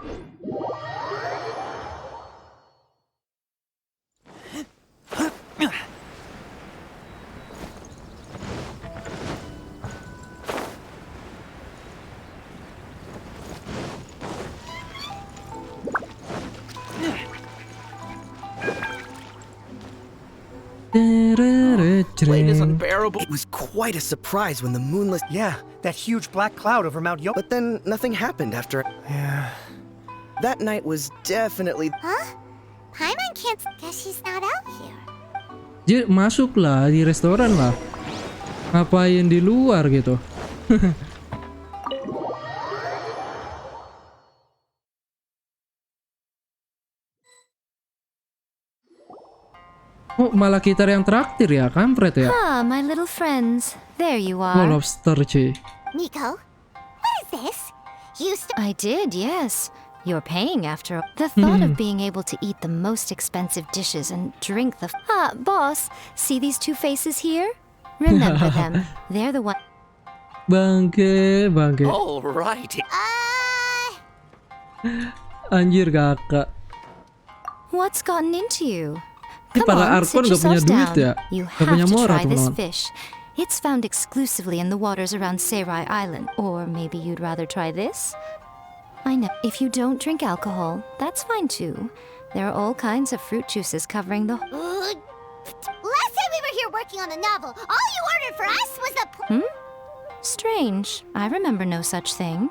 plate is Jreng. unbearable. It was quite a surprise when the moonless. Yeah, that huge black cloud over Mount Yo. But then nothing happened after. Yeah. That night was definitely. Huh? Paimon can't. Guess she's not out here. Dia masuklah di restoran lah. Ngapain di luar gitu? Oh, malah kita yang traktir ya, kampret ya. Ah, my little friends. There you Oh, are. lobster cuy. Miko, what is this? You I did, yes. You're paying after all. The thought of being able to eat the most expensive dishes and drink the. Ah, boss, see these two faces here? Remember them. They're the one. Bangke, bangke. All right. Anjir kakak. What's gotten into you? Ini Come para on, Arkon sit gak punya yourselves duit down. ya? You Gak have punya to moral try this teman-teman. fish. It's found exclusively in the waters around Serai Island. Or maybe you'd rather try this? I know. If you don't drink alcohol, that's fine too. There are all kinds of fruit juices covering the. Last time we were here working on the novel, all you ordered for us was a. Strange. I remember no such thing.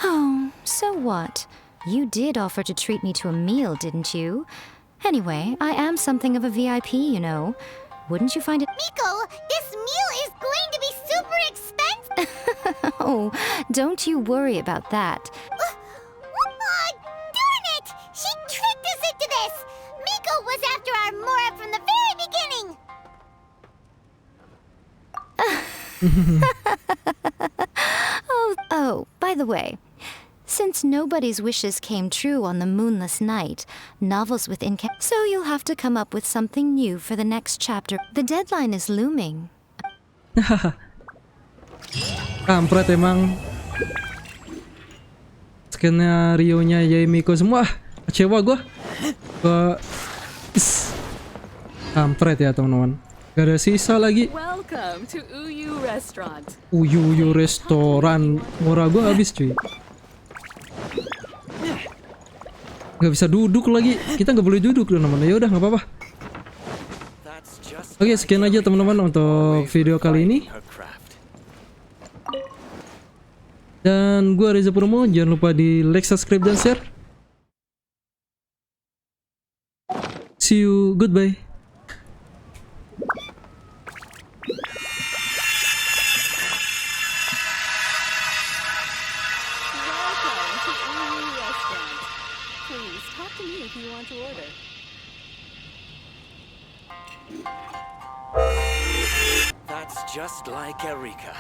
Oh, so what? You did offer to treat me to a meal, didn't you? Anyway, I am something of a VIP, you know. Wouldn't you find it? Miko, this meal is going to be super expensive. Oh, don't you worry about that. Darn it! She tricked us into this. Miko was after our Mora from the very beginning. Oh, by the way, since nobody's wishes came true on the moonless night, novels with so you'll have to come up with something new for the next chapter. The deadline is looming. Kampret emang. Skenario-nya Yae Miko semua. Kecewa gua. Kampret ya teman-teman. Gak ada sisa lagi. Welcome to Uyu Restaurant. Uyu restoran. Murah gua habis cuy. Gak bisa duduk lagi. Kita gak boleh duduk teman-teman. Ya udah nggak apa-apa. Oke, sekian aja teman-teman untuk video kali ini. Dan gua Reza Purnomo. Jangan lupa di like, subscribe, dan share. See you. Goodbye. Please talk to me if you want to order. That's just like Erika.